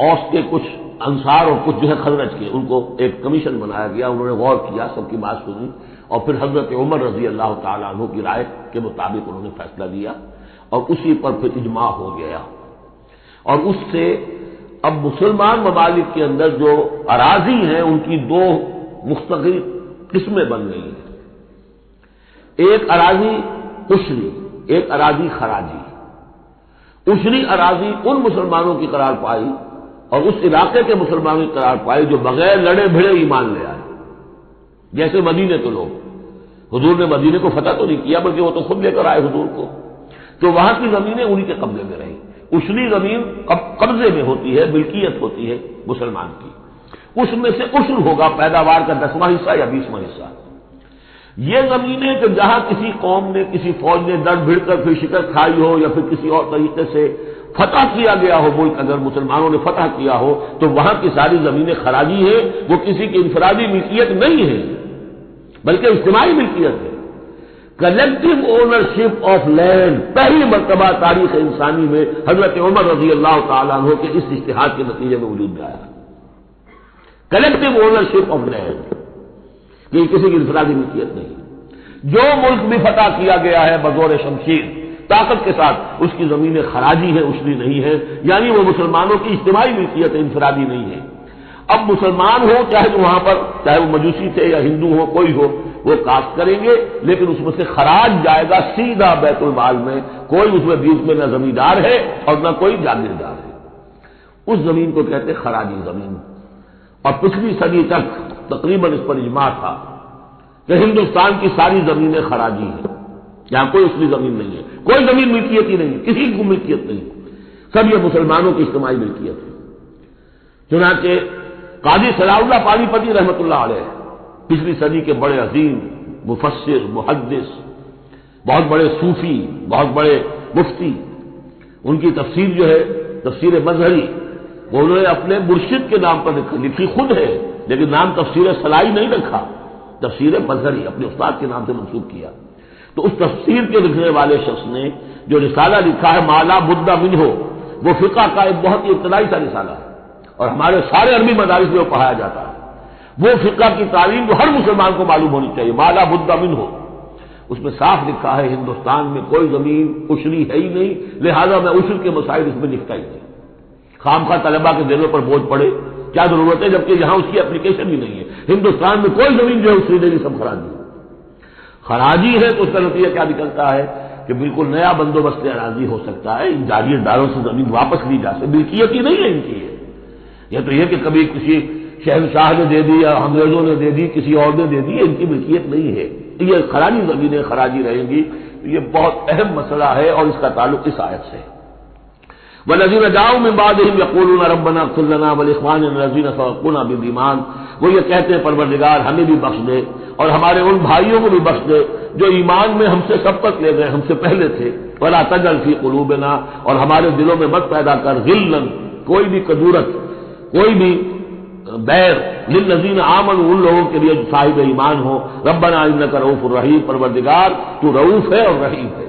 Speaker 1: اوس کے، کچھ انصار اور کچھ جو ہے خزرج کے، ان کو ایک کمیشن بنایا گیا. انہوں نے غور کیا، سب کی بات سنی اور پھر حضرت عمر رضی اللہ تعالیٰ عنہ کی رائے کے مطابق انہوں نے فیصلہ لیا اور اسی پر پھر اجماع ہو گیا. اور اس سے اب مسلمان ممالک کے اندر جو اراضی ہیں ان کی دو مستقل قسمیں بن گئی ہیں، ایک اراضی عشری، ایک اراضی خراجی. عشری اراضی ان مسلمانوں کی قرار پائی اور اس علاقے کے مسلمانوں کی قرار پائی جو بغیر لڑے بھڑے ایمان لے آئے. جیسے مدینے کے لوگ، حضور نے مدینے کو فتح تو نہیں کیا بلکہ وہ تو خود لے کر آئے حضور کو، تو وہاں کی زمینیں انہی کے قبضے میں رہیں. عشری زمین قبضے میں ہوتی ہے، ملکیت ہوتی ہے مسلمان کی، اس میں سے عشر ہوگا پیداوار کا 10واں حصہ یا 20واں حصہ. یہ زمینیں کہ جہاں کسی قوم نے، کسی فوج نے ڈر بھڑ کر پھر شکست کھائی ہو یا پھر کسی اور طریقے سے فتح کیا گیا ہو ملک، اگر مسلمانوں نے فتح کیا ہو تو وہاں کی ساری زمینیں خراجی ہیں، وہ کسی کی انفرادی ملکیت نہیں ہے بلکہ اجتماعی ملکیت ہے. کلیکٹو اونرشپ آف لینڈ پہلی مرتبہ تاریخ انسانی میں حضرت عمر رضی اللہ تعالیٰ عنہ کے اس اجتہاد کے نتیجے میں وجود میں آیا. کلیکٹو اونرشپ آف لینڈ، یہ کسی کی انفرادی ملکیت نہیں۔ جو ملک بھی فتح کیا گیا ہے بزور شمشیر طاقت کے ساتھ، اس کی زمینیں خراجی ہے، اصلی نہیں ہے، یعنی وہ مسلمانوں کی اجتماعی ملکیت ہے، انفرادی نہیں ہے۔ اب مسلمان ہو چاہے وہاں پر، چاہے وہ مجوسی تھے یا ہندو ہو، کوئی ہو، وہ کاشت کریں گے، لیکن اس میں سے خراج جائے گا سیدھا بیت المال میں، کوئی اس میں بیچ میں نہ زمیندار ہے اور نہ کوئی جاگیردار ہے۔ اس زمین کو کہتے خراجی زمین۔ اور پچھلی صدی تک تقریباً اس پر اجماع تھا کہ ہندوستان کی ساری زمینیں خراجی ہیں، یہاں کوئی اصلی زمین نہیں ہے، کوئی زمین ملکیت ہی نہیں، کسی کو ملکیت نہیں، سب یہ مسلمانوں کی اجتماعی ملکیت ہے۔ چنانچہ قاضی صلاح اللہ پانی پتی رحمۃ اللہ علیہ، پچھلی صدی کے بڑے عظیم مفسر، محدث، بہت بڑے صوفی، بہت بڑے مفتی، ان کی تفسیر جو ہے تفسیر مظہری، وہ انہوں نے اپنے مرشد کے نام پر لکھی خود ہے، لیکن نام تفسیر صلاحی نہیں رکھا، تفسیر مظہری اپنے استاد کے نام سے منسوب کیا۔ تو اس تفسیر کے لکھنے والے شخص نے جو رسالہ لکھا ہے مالا بدہ منہ، وہ فقہ کا ایک بہت ہی ابتدائی سا رسالہ ہے، اور ہمارے سارے عربی مدارس میں وہ پڑھایا جاتا ہے۔ وہ فقہ کی تعلیم جو ہر مسلمان کو معلوم ہونی چاہیے، مالا بدہ منہ، اس میں صاف لکھا ہے ہندوستان میں کوئی زمین عشری ہے ہی نہیں، لہذا میں عشر کے مسائل اس میں لکھتا ہی نہیں، خامخواہ طلبہ کے دلوں پر بوجھ پڑے، کیا ضرورت ہے، جبکہ یہاں اس کی اپلیکیشن بھی نہیں ہے۔ ہندوستان میں کوئی زمین جو ہے عشری نہیں، سب خراجی ہے۔ خراجی ہے تو اس کا نتیجہ کیا نکلتا ہے کہ بالکل نیا بندوبست اراضی ہو سکتا ہے، ان جاگیرداروں سے زمین واپس لی جا سکتی، ملکیت ہی نہیں ہے ان کی۔ یہ تو یہ کہ کبھی کسی شہنشاہ نے دے دی یا انگریزوں نے دے دی، کسی اور نے دے دی، ان کی ملکیت نہیں ہے، یہ خراجی زمینیں خراجی رہیں گی۔ یہ بہت اہم مسئلہ ہے اور اس کا تعلق اس آیت سے۔ والذین جاؤوا من بعدهم یقولون ربنا اغفر لنا ولاخواننا الذین سبقونا بالایمان، وہ یہ کہتے ہیں پروردگار ہمیں بھی بخش دے اور ہمارے ان بھائیوں کو بھی بخش دے جو ایمان میں ہم سے سبقت لے گئے، ہم سے پہلے تھے، ولا تجعل فی قلوبنا، اور ہمارے دلوں میں مت پیدا کر غلا، کوئی بھی کدورت، کوئی بھی بیر، للذین آمنوا، ان لوگوں کے لیے جو صاحب ایمان ہو، ربنا انک رؤوف الرحیم، پروردگار تو رؤوف ہے اور رحیم ہے۔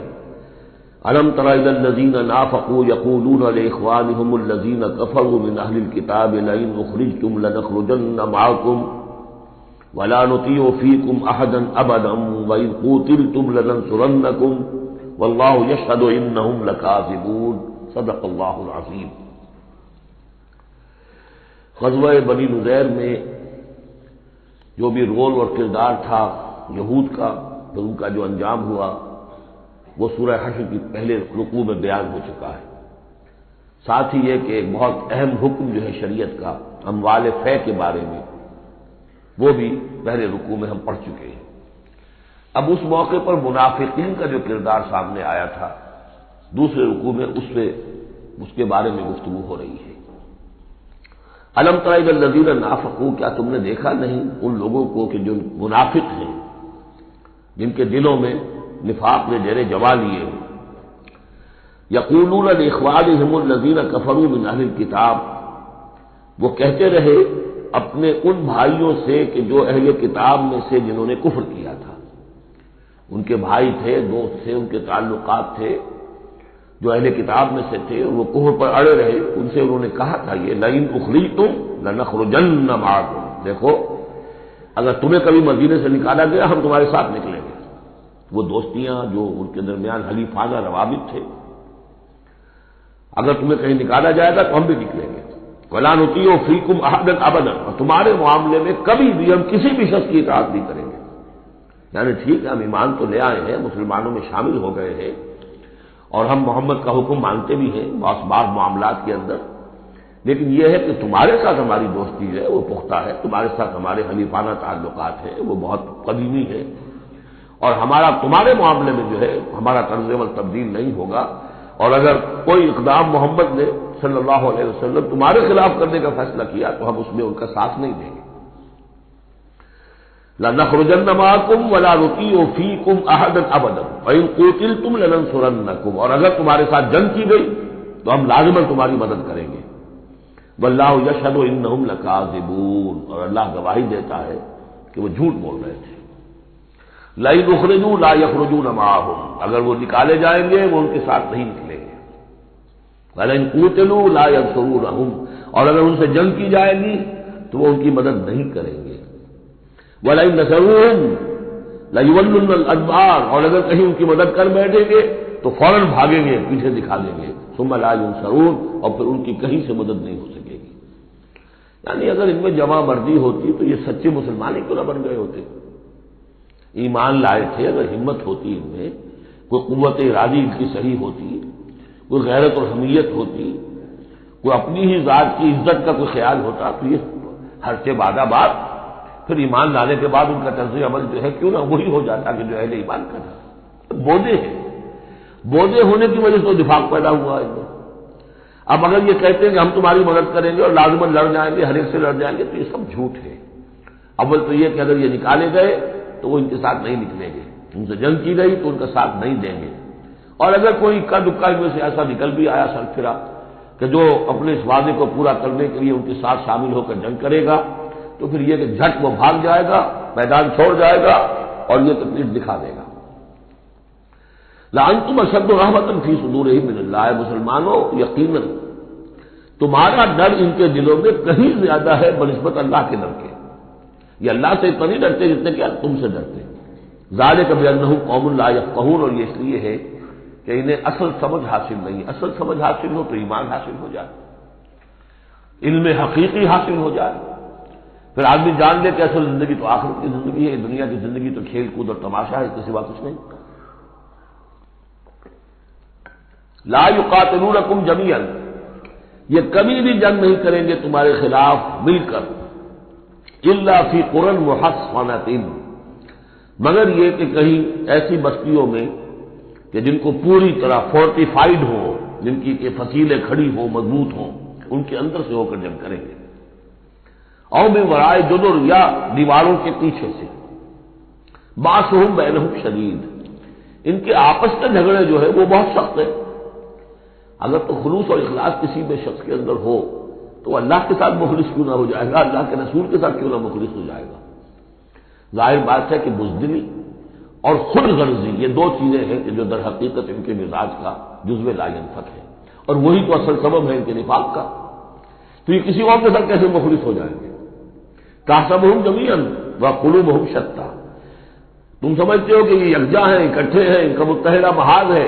Speaker 1: الم تر الی الذین نافقوا یقولون لاخوانهم الذین کفروا من اہل الکتاب لئن اخرجتم لنخرجن معکم ولا نطیع فیکم احدا ابدا وان قوتلتم لننصرنکم واللہ یشہد انہم لکاذبون، صدق اللہ العظیم۔ غزوہ بنی نذیر میں جو بھی رول اور کردار تھا یہود کا، تو ان کا جو انجام ہوا وہ سورہ حشر کی پہلے رکوع میں بیان ہو چکا ہے۔ ساتھ ہی یہ کہ ایک بہت اہم حکم جو ہے شریعت کا اموال فے کے بارے میں، وہ بھی پہلے رکوع میں ہم پڑھ چکے ہیں۔ اب اس موقع پر منافقین کا جو کردار سامنے آیا تھا دوسرے رکوع میں، اس کے بارے میں گفتگو ہو رہی ہے۔ الم تر الی الذین نافقوا، کیا تم نے دیکھا نہیں ان لوگوں کو کہ جو منافق ہیں، جن کے دلوں میں نفاق نے ڈیرے جما لیے ہیں، یقولون لاخوانہم الذین کفروا من اہل الکتاب، وہ کہتے رہے اپنے ان بھائیوں سے کہ جو اہل کتاب میں سے جنہوں نے کفر کیا تھا، ان کے بھائی تھے، دوست تھے، ان کے تعلقات تھے، جو اہل کتاب میں سے تھے، وہ کفر پر اڑے رہے، ان سے انہوں نے کہا تھا یہ لئن اخرجتم لنخرجن معکم، دیکھو اگر تمہیں کبھی مدینے سے نکالا گیا ہم تمہارے ساتھ نکلیں گے۔ وہ دوستیاں جو ان کے درمیان حلیفانہ روابط تھے، اگر تمہیں کہیں نکالا جائے گا تو ہم بھی نکلیں گے، ولا نطیع فیکم احدا ابدا، اور تمہارے معاملے میں کبھی بھی ہم کسی بھی شخص کی اطاعت نہیں کریں گے۔ یعنی ٹھیک ہے ہم ایمان تو لے آئے ہیں، مسلمانوں میں شامل ہو گئے ہیں، اور ہم محمد کا حکم مانتے بھی ہیں بعض معاملات کے اندر، لیکن یہ ہے کہ تمہارے ساتھ ہماری دوستی ہے وہ پختہ ہے، تمہارے ساتھ ہمارے حلیفانہ تعلقات ہیں وہ بہت قدیمی ہے، اور ہمارا تمہارے معاملے میں جو ہے ہمارا طرز عمل تبدیل نہیں ہوگا، اور اگر کوئی اقدام محمد نے صلی اللہ علیہ وسلم تمہارے خلاف کرنے کا فیصلہ کیا تو ہم اس میں ان کا ساتھ نہیں دیں گے۔ لَنَخْرُجَنَّ مَعَكُمْ وَلَا نُطِيعُ فِيكُمْ أَحَدًا أَبَدًا وَإِن قُوتِلْتُمْ لَنَنصُرَنَّكُمْ، اور اگر تمہارے ساتھ جنگ کی گئی تو ہم لازماً تمہاری مدد کریں گے۔ وَاللَّهُ يَشْهَدُ إِنَّهُمْ لَكَاذِبُونَ، اور اللہ گواہی دیتا ہے کہ وہ جھوٹ بول رہے تھے۔ لَئِنْ أُخْرِجُوا لَا يَخْرُجُونَ مَعَهُمْ، اگر وہ نکالے جائیں گے وہ ان کے ساتھ نہیں نکلیں گے۔ وَلَئِنْ قُوتِلُوا لَا يَنصُرُونَهُمْ، اور اگر ان سے جنگ کی جائے گی تو وہ ان کی مدد نہیں کریں گے۔ وَلَئِن نَصَرُوهُمْ لَيُوَلُّنَّ الْأَدْبَارَ، اور اگر کہیں ان کی مدد کر بیٹھیں گے تو فوراً بھاگیں گے، پیچھے دکھا دیں گے، ثُمَّ لَا يُنصَرُونَ، اور پھر ان کی کہیں سے مدد نہیں ہو سکے گی۔ یعنی اگر ان میں جمع مردی ہوتی تو یہ سچے مسلمان ہی کیوں نہ بن گئے ہوتے؟ ایمان لائے تھے، اگر ہمت ہوتی ان میں، کوئی قوت ارادی ان کی صحیح ہوتی، کوئی غیرت اور حمیت ہوتی، کوئی اپنی ہی ذات کی عزت کا کوئی خیال ہوتا، تو یہ ہر سے بادہ بات پھر ایمان لانے کے بعد ان کا طرز عمل جو ہے کیوں نہ وہی ہو جاتا کہ جو اہل ایمان کا تھا۔ بودے ہیں، بودے ہونے کی وجہ سے تو دفاق پیدا ہوا ہے۔ اب اگر یہ کہتے ہیں کہ ہم تمہاری مدد کریں گے اور لازماً لڑ جائیں گے، ہر ایک سے لڑ جائیں گے، تو یہ سب جھوٹ ہے۔ اول تو یہ کہ اگر یہ نکالے گئے تو وہ ان کے ساتھ نہیں نکلیں گے، ان سے جنگ کی گئی تو ان کا ساتھ نہیں دیں گے، اور اگر کوئی اکا دکا ان میں سے ایسا نکل بھی آیا سر پھرا کہ جو اپنے اس وعدے کو پورا کرنے کے لیے ان کے ساتھ شامل ہو کر جنگ کرے گا، تو پھر یہ کہ جھٹ وہ بھاگ جائے گا، میدان چھوڑ جائے گا اور یہ تکلیف دکھا دے گا۔ لَأَنْتُمْ أَشَدُّ رَهْبَةً فِي صُدُورِهِم مِّنَ اللَّهِ، مسلمانوں یقیناً تمہارا ڈر ان کے دلوں میں کہیں زیادہ ہے بنسبت اللہ کے ڈر کے۔ یہ اللہ سے اتنا نہیں ڈرتے جتنے کہ تم سے ڈرتے۔ ذَلِكَ بِأَنَّهُمْ قَوْمٌ لَا يَفْقَهُونَ، اور یہ اس لیے ہے کہ انہیں اصل سمجھ حاصل نہیں۔ اصل سمجھ حاصل ہو تو ایمان حاصل ہو جائے، علم حقیقی حاصل ہو جائے، پھر آدمی جان لے کہ اصل زندگی تو آخرت کی زندگی ہے، دنیا کی زندگی تو کھیل کود اور تماشا ہے، اس کے سوا کچھ نہیں۔ لا یقاتلونکم جمیعا، یہ کبھی بھی جنگ نہیں کریں گے تمہارے خلاف مل کر، الا فی قری محصنۃ، مگر یہ کہ کہیں ایسی بستیوں میں کہ جن کو پوری طرح فورٹیفائڈ ہو، جن کی کہ فصیلیں کھڑی ہوں، مضبوط ہوں، ان کے اندر سے ہو کر جنگ کریں گے، او من وراء جدر، یا دیواروں کے پیچھے سے، باسہم بینہم شدید، ان کے آپس کے جھگڑے جو ہے وہ بہت سخت ہے۔ اگر تو خلوص اور اخلاص کسی بھی شخص کے اندر ہو تو اللہ کے ساتھ مخلص کیوں نہ ہو جائے گا، اللہ کے رسول کے ساتھ کیوں نہ مخلص ہو جائے گا۔ ظاہر بات ہے کہ بزدلی اور خود غرضی یہ دو چیزیں ہیں کہ جو در حقیقت ان کے مزاج کا جزو لا ينفک ہے، اور وہی تو اصل سبب ہے ان کے نفاق کا۔ تو یہ کسی اور کے ساتھ کیسے مخلص ہو جائیں گے؟ تحسبهم جميعا وقلوبهم شتى، تم سمجھتے ہو کہ یہ یکجا ہیں، اکٹھے ہیں، ان کا متحدہ محاذ ہے،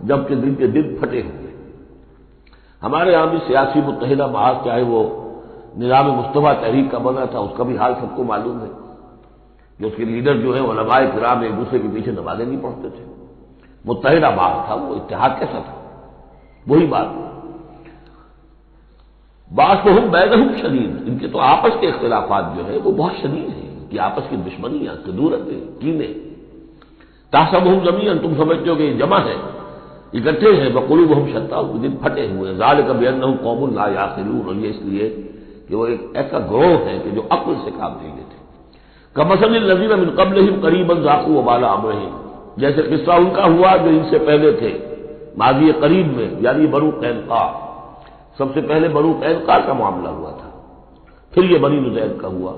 Speaker 1: جبکہ دل کے دل پھٹے ہوئے۔ ہمارے یہاں بھی سیاسی متحدہ محاذ چاہے وہ نظام مصطفیٰ تحریک کا بنا تھا، اس کا بھی حال سب کو معلوم ہے، جو اس کے لیڈر جو ہے علماء کرام ایک دوسرے کے پیچھے نمازیں نہیں پڑھتے تھے، متحدہ محاذ تھا، وہ اتحاد کیسا تھا؟ وہی بات، باسہم بینہم شدید، ان کے تو آپس کے اختلافات جو ہے وہ بہت شدید ہیں، ان کی آپس کی دشمنیاں، صدورتیں، کینے۔ تحسبہم جمیعا، تم سمجھتے ہو کہ یہ جمع ہے، اکٹھے ہیں، وقلوبہم شتیٰ، دل پھٹے ہوئے۔ ذالک بانہم قوم لا یعقلون، اور یہ اس لیے کہ وہ ایک ایسا گروہ ہے کہ جو عقل سے کام نہیں لیتے۔ کمثل الذین من قبلہم قریبا ذاقوا وبال امرہم، جیسے قصہ ان کا ہوا جو ان سے پہلے تھے ماضی قریب میں، یعنی بنو قینقاع۔ سب سے پہلے بنو قینقاع کا معاملہ ہوا تھا، پھر یہ بنی نضیر کا ہوا،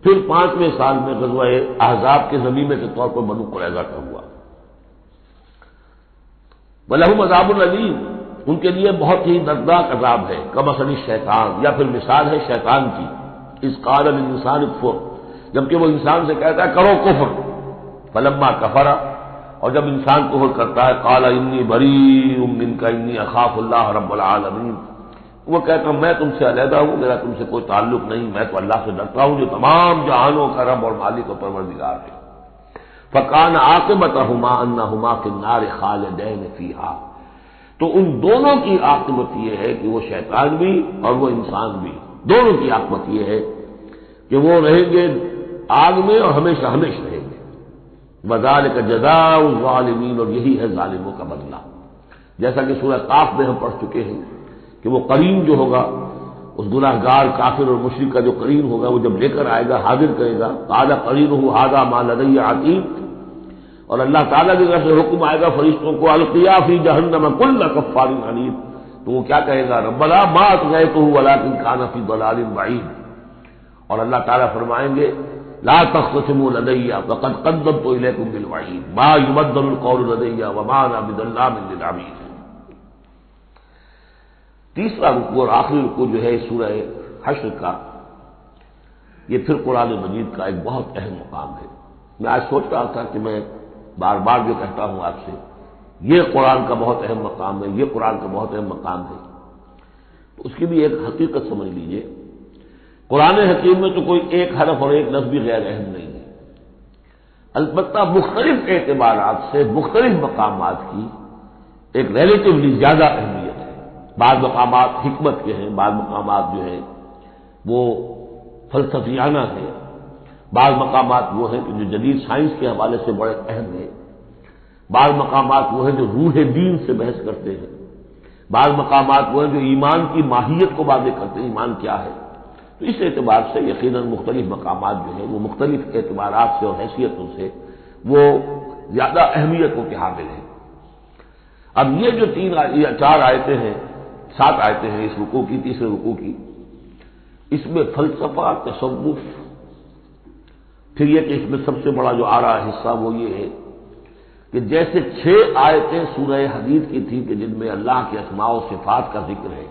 Speaker 1: پھر 5ویں سال میں غزوہ احزاب کے ضمیمے کے طور پر بنو قریظہ کا ہوا۔ وَلَهُمْ عَذَابٌ أَلِيمٌ، ان کے لیے بہت ہی دردناک عذاب ہے۔ کمثل الشیطان، یا پھر مثال ہے شیطان کی، اذ قال للانسان اکفر، جبکہ وہ انسان سے کہتا ہے کرو کفر، فلما کفر، اور جب انسان کفر کرتا ہے قال انی بریء منک انی اخاف اللہ رب العالمین، وہ کہتا ہوں میں تم سے علیحدہ ہوں، میرا تم سے کوئی تعلق نہیں، میں تو اللہ سے ڈرتا ہوں جو تمام جہانوں کا رب اور مالک و پروردگار ہے۔ فَكَانَ عَاقِبَتُهُمَا أَنَّهُمَا فِي النَّارِ خَالِدَيْنِ فِيهَا، تو ان دونوں کی عاقبت یہ ہے کہ وہ شیطان بھی اور وہ انسان بھی، دونوں کی عاقبت یہ ہے کہ وہ رہیں گے آگ میں اور ہمیشہ ہمیشہ رہیں گے۔ وَذَلِكَ جَزَاءُ الظَّالِمِينَ، اور یہی ہے ظالموں کا بدلہ، جیسا کہ سورہ قاف میں ہم پڑھ چکے ہیں کہ وہ قرین جو ہوگا، اس گناہ گار کافر اور مشرک کا جو قرین ہوگا، وہ جب لے کر آئے گا، حاضر کرے گا، قال قرینہ ھذا ما لدی عتید، اور اللہ تعالیٰ کی طرف سے حکم آئے گا فرشتوں کو القیا فی جہنم کل کفار عنید، تو وہ کیا کہے گا ربنا ما اطغیتہ ولکن کان فی ضلال بعید، اور اللہ تعالیٰ فرمائیں گے لا تختصموا لدی فقد قدمت الیکم بالوعید ما یبدل القول لدی وما انا بظلام للعبید۔ تیسرا رکوع اور آخری رکوع جو ہے سورہ حشر کا، یہ پھر قرآن مجید کا ایک بہت اہم مقام ہے۔ میں آج سوچ رہا تھا کہ میں بار بار جو کہتا ہوں آپ سے، یہ قرآن کا بہت اہم مقام ہے، یہ قرآن کا بہت اہم مقام ہے، تو اس کی بھی ایک حقیقت سمجھ لیجئے۔ قرآن حکیم میں تو کوئی ایک حرف اور ایک لفظ بھی غیر اہم نہیں ہے، البتہ مختلف اعتبارات سے مختلف مقامات کی ایک ریلیٹیولی زیادہ اہمیت ہے۔ بعض مقامات حکمت کے ہیں، بعض مقامات جو ہیں وہ فلسفیانہ ہیں، بعض مقامات وہ ہیں کہ جو جدید سائنس کے حوالے سے بڑے اہم ہیں، بعض مقامات وہ ہیں جو روح دین سے بحث کرتے ہیں، بعض مقامات وہ ہیں جو ایمان کی ماہیت کو واضح کرتے ہیں، ایمان کیا ہے۔ تو اس اعتبار سے یقیناً مختلف مقامات جو ہیں وہ مختلف اعتبارات سے اور حیثیتوں سے وہ زیادہ اہمیتوں کے حامل ہیں۔ اب یہ جو 4 آیتیں ہیں، 7 آیتیں ہیں اس رکوع کی، تیسرے رکوع کی، اس میں فلسفہ، تصوف، پھر یہ کہ اس میں سب سے بڑا جو آ رہا حصہ وہ یہ ہے کہ جیسے 6 آیتیں سورہ حدید کی تھیں کہ جن میں اللہ کے اسماء و صفات کا ذکر ہے،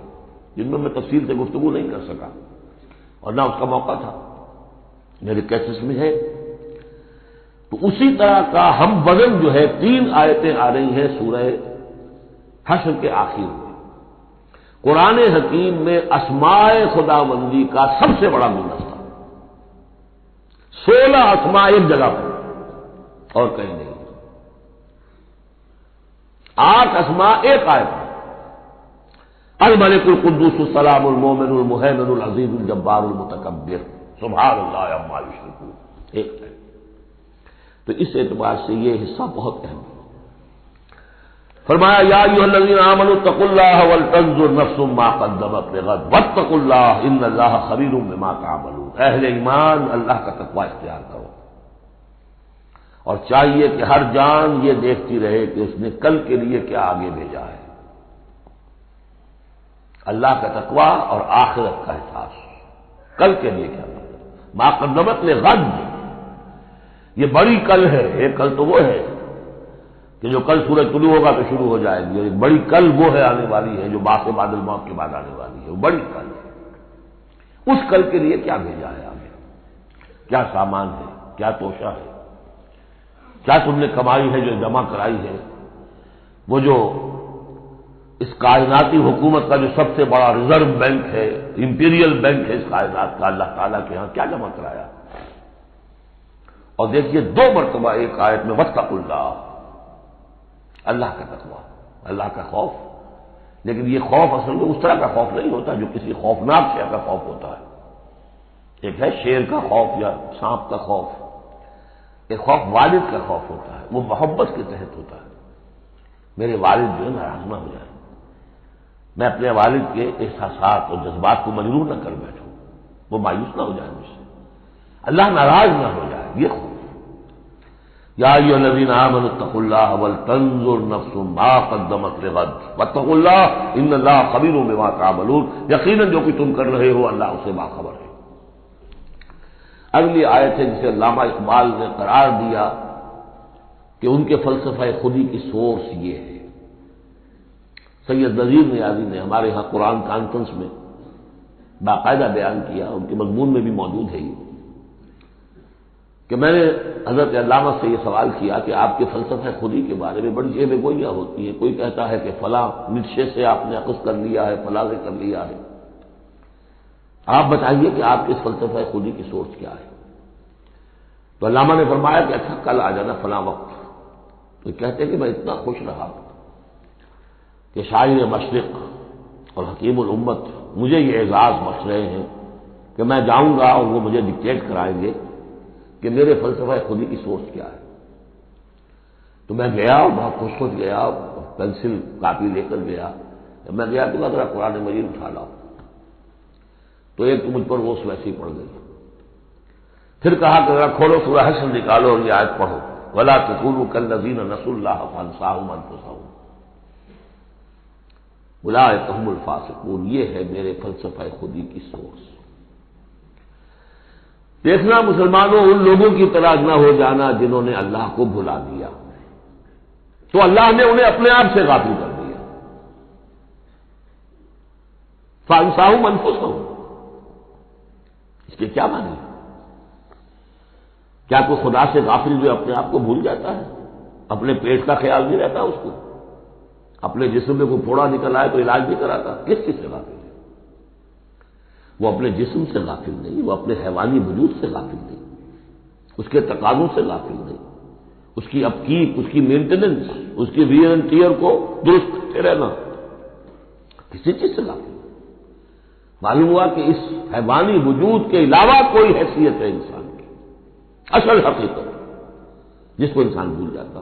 Speaker 1: جن میں تفصیل سے گفتگو نہیں کر سکا اور نہ اس کا موقع تھا، میرے کیسز میں ہے، تو اسی طرح کا ہم وزن جو ہے 3 آیتیں آ رہی ہیں سورہ حشر کے آخر میں۔ قرآن حکیم میں اسماء خداوندی کا سب سے بڑا گلدستہ، 16 اسماء ایک جگہ پر اور کہیں نہیں، 8 اسماء ایک آیت پر، الملک القدوس السلام المومن المہیمن العزیز الجبار المتکبر سبحان اللہ عما یشرکون، ایک ہے۔ تو اس اعتبار سے یہ حصہ بہت اہم ہے۔ فرمایا یا ایھا الذین آمنوا اتقوا اللہ ولتنظر نفس ما قدمت لغد واتقوا اللہ ان اللہ خبیر بما تعملون، اہل ایمان اللہ کا تقوی اختیار کرو، اور چاہیے کہ ہر جان یہ دیکھتی رہے کہ اس نے کل کے لیے کیا آگے بھیجا ہے۔ اللہ کا تقوی اور آخرت کا احساس، کل کے لیے کیا ما قدمت لغد، یہ بڑی کل ہے۔ ایک کل تو وہ ہے کہ جو کل سورج طلوع ہوگا تو شروع ہو جائے گی، اور ایک بڑی کل وہ ہے آنے والی ہے جو بعث بعد الموت کے بعد آنے والی ہے، وہ بڑی کل ہے۔ اس کل کے لیے کیا بھیجا ہے آگے، کیا سامان ہے، کیا توشہ ہے، کیا تم نے کمائی ہے جو جمع کرائی ہے، وہ جو اس کائناتی حکومت کا جو سب سے بڑا ریزرو بینک ہے، امپیریل بینک ہے اس کائنات کا، اللہ تعالیٰ کے ہاں کیا جمع کرایا۔ اور دیکھیے 2 مرتبہ ایک آیت میں واتقوا اللہ، اللہ کا تقوی، اللہ کا خوف، لیکن یہ خوف اصل میں اس طرح کا خوف نہیں ہوتا جو کسی خوفناک شے کا خوف ہوتا ہے۔ ایک ہے شیر کا خوف یا سانپ کا خوف، ایک خوف والد کا خوف ہوتا ہے، وہ محبت کے تحت ہوتا ہے، میرے والد جو ہے ناراض نہ ہو جائے، میں اپنے والد کے احساسات اور جذبات کو مجروح نہ کر بیٹھوں، وہ مایوس نہ ہو جائے مجھ سے، اللہ ناراض نہ ہو جائے، یہ خوف۔ یا ایھا الذین آمنوا اتقوا اللہ ولتنظر نفس ما قدمت لغد واتقوا اللہ ان اللہ خبیر بما تعملون، یقیناً جو کچھ تم کر رہے ہو اللہ اسے باخبر ہے۔ اگلی آیت ہے جسے علامہ اقبال نے قرار دیا کہ ان کے فلسفہ خودی کی سورس یہ ہے۔ سید نذیر نیازی نے ہمارے ہاں قرآن کانفرنس میں باقاعدہ بیان کیا، ان کے مضمون میں بھی موجود ہے یہ، کہ میں نے حضرت علامہ سے یہ سوال کیا کہ آپ کے فلسفہ خودی کے بارے میں بڑی جیب گوئیاں ہوتی ہیں، کوئی کہتا ہے کہ فلاں نشے سے آپ نے اخذ کر لیا ہے، فلاں سے کر لیا ہے، آپ بتائیے کہ آپ کے فلسفہ خودی کی سورس کیا ہے۔ تو علامہ نے فرمایا کہ اچھا کل آ جانا فلاں وقت۔ تو کہتے ہیں کہ میں اتنا خوش رہا کہ شاعر مشرق اور حکیم الامت مجھے یہ اعزاز بخش رہے ہیں کہ میں جاؤں گا اور وہ مجھے ڈکٹیٹ کرائیں گے کہ میرے فلسفہ خودی کی سورس کیا ہے۔ تو میں گیا اور بہت خوش گیا، پینسل کاپی لے کر گیا، جب میں گیا تو ذرا قرآن مجید اٹھا لاؤ، تو ایک تو مجھ پر وہ ویسی پڑ گئی، پھر کہا کہ ذرا کھولو سورہ حشر نکالو اور یہ آیت پڑھو، وَلَا تَكُونُوا كَالَّذِينَ نَسُوا اللَّهَ فَأَنسَاهُمْ أَنفُسَهُمْ أُولَٰئِكَ هُمُ الْفَاسِقُونَ، یہ ہے میرے فلسفہ خودی کی سورس۔ دیکھنا مسلمانوں، ان لوگوں کی طرح نہ ہو جانا جنہوں نے اللہ کو بھلا دیا، تو اللہ نے انہیں اپنے آپ سے غافل کر دیا۔ فَأَنسَاهُمْ أَنفُسَهُمْ، اس کے کیا معنی؟ کیا کوئی خدا سے غافل جو اپنے آپ کو بھول جاتا ہے؟ اپنے پیٹ کا خیال نہیں رہتا اس کو؟ اپنے جسم میں کوئی پھوڑا نکل آئے تو علاج نہیں کراتا؟ کس چیز سے غافل ہے؟ وہ اپنے جسم سے غافل نہیں، وہ اپنے حیوانی وجود سے غافل نہیں، اس کے تقاضوں سے غافل نہیں، اس کی اپکیپ، اس کی مینٹیننس، اس کی ویئر اینڈ ٹیئر کو درست کرتے رہنا، کسی چیز سے غافل نہیں۔ معلوم ہوا کہ اس حیوانی وجود کے علاوہ کوئی حیثیت ہے انسان کی، اصل حقیقت جس کو انسان بھول جاتا۔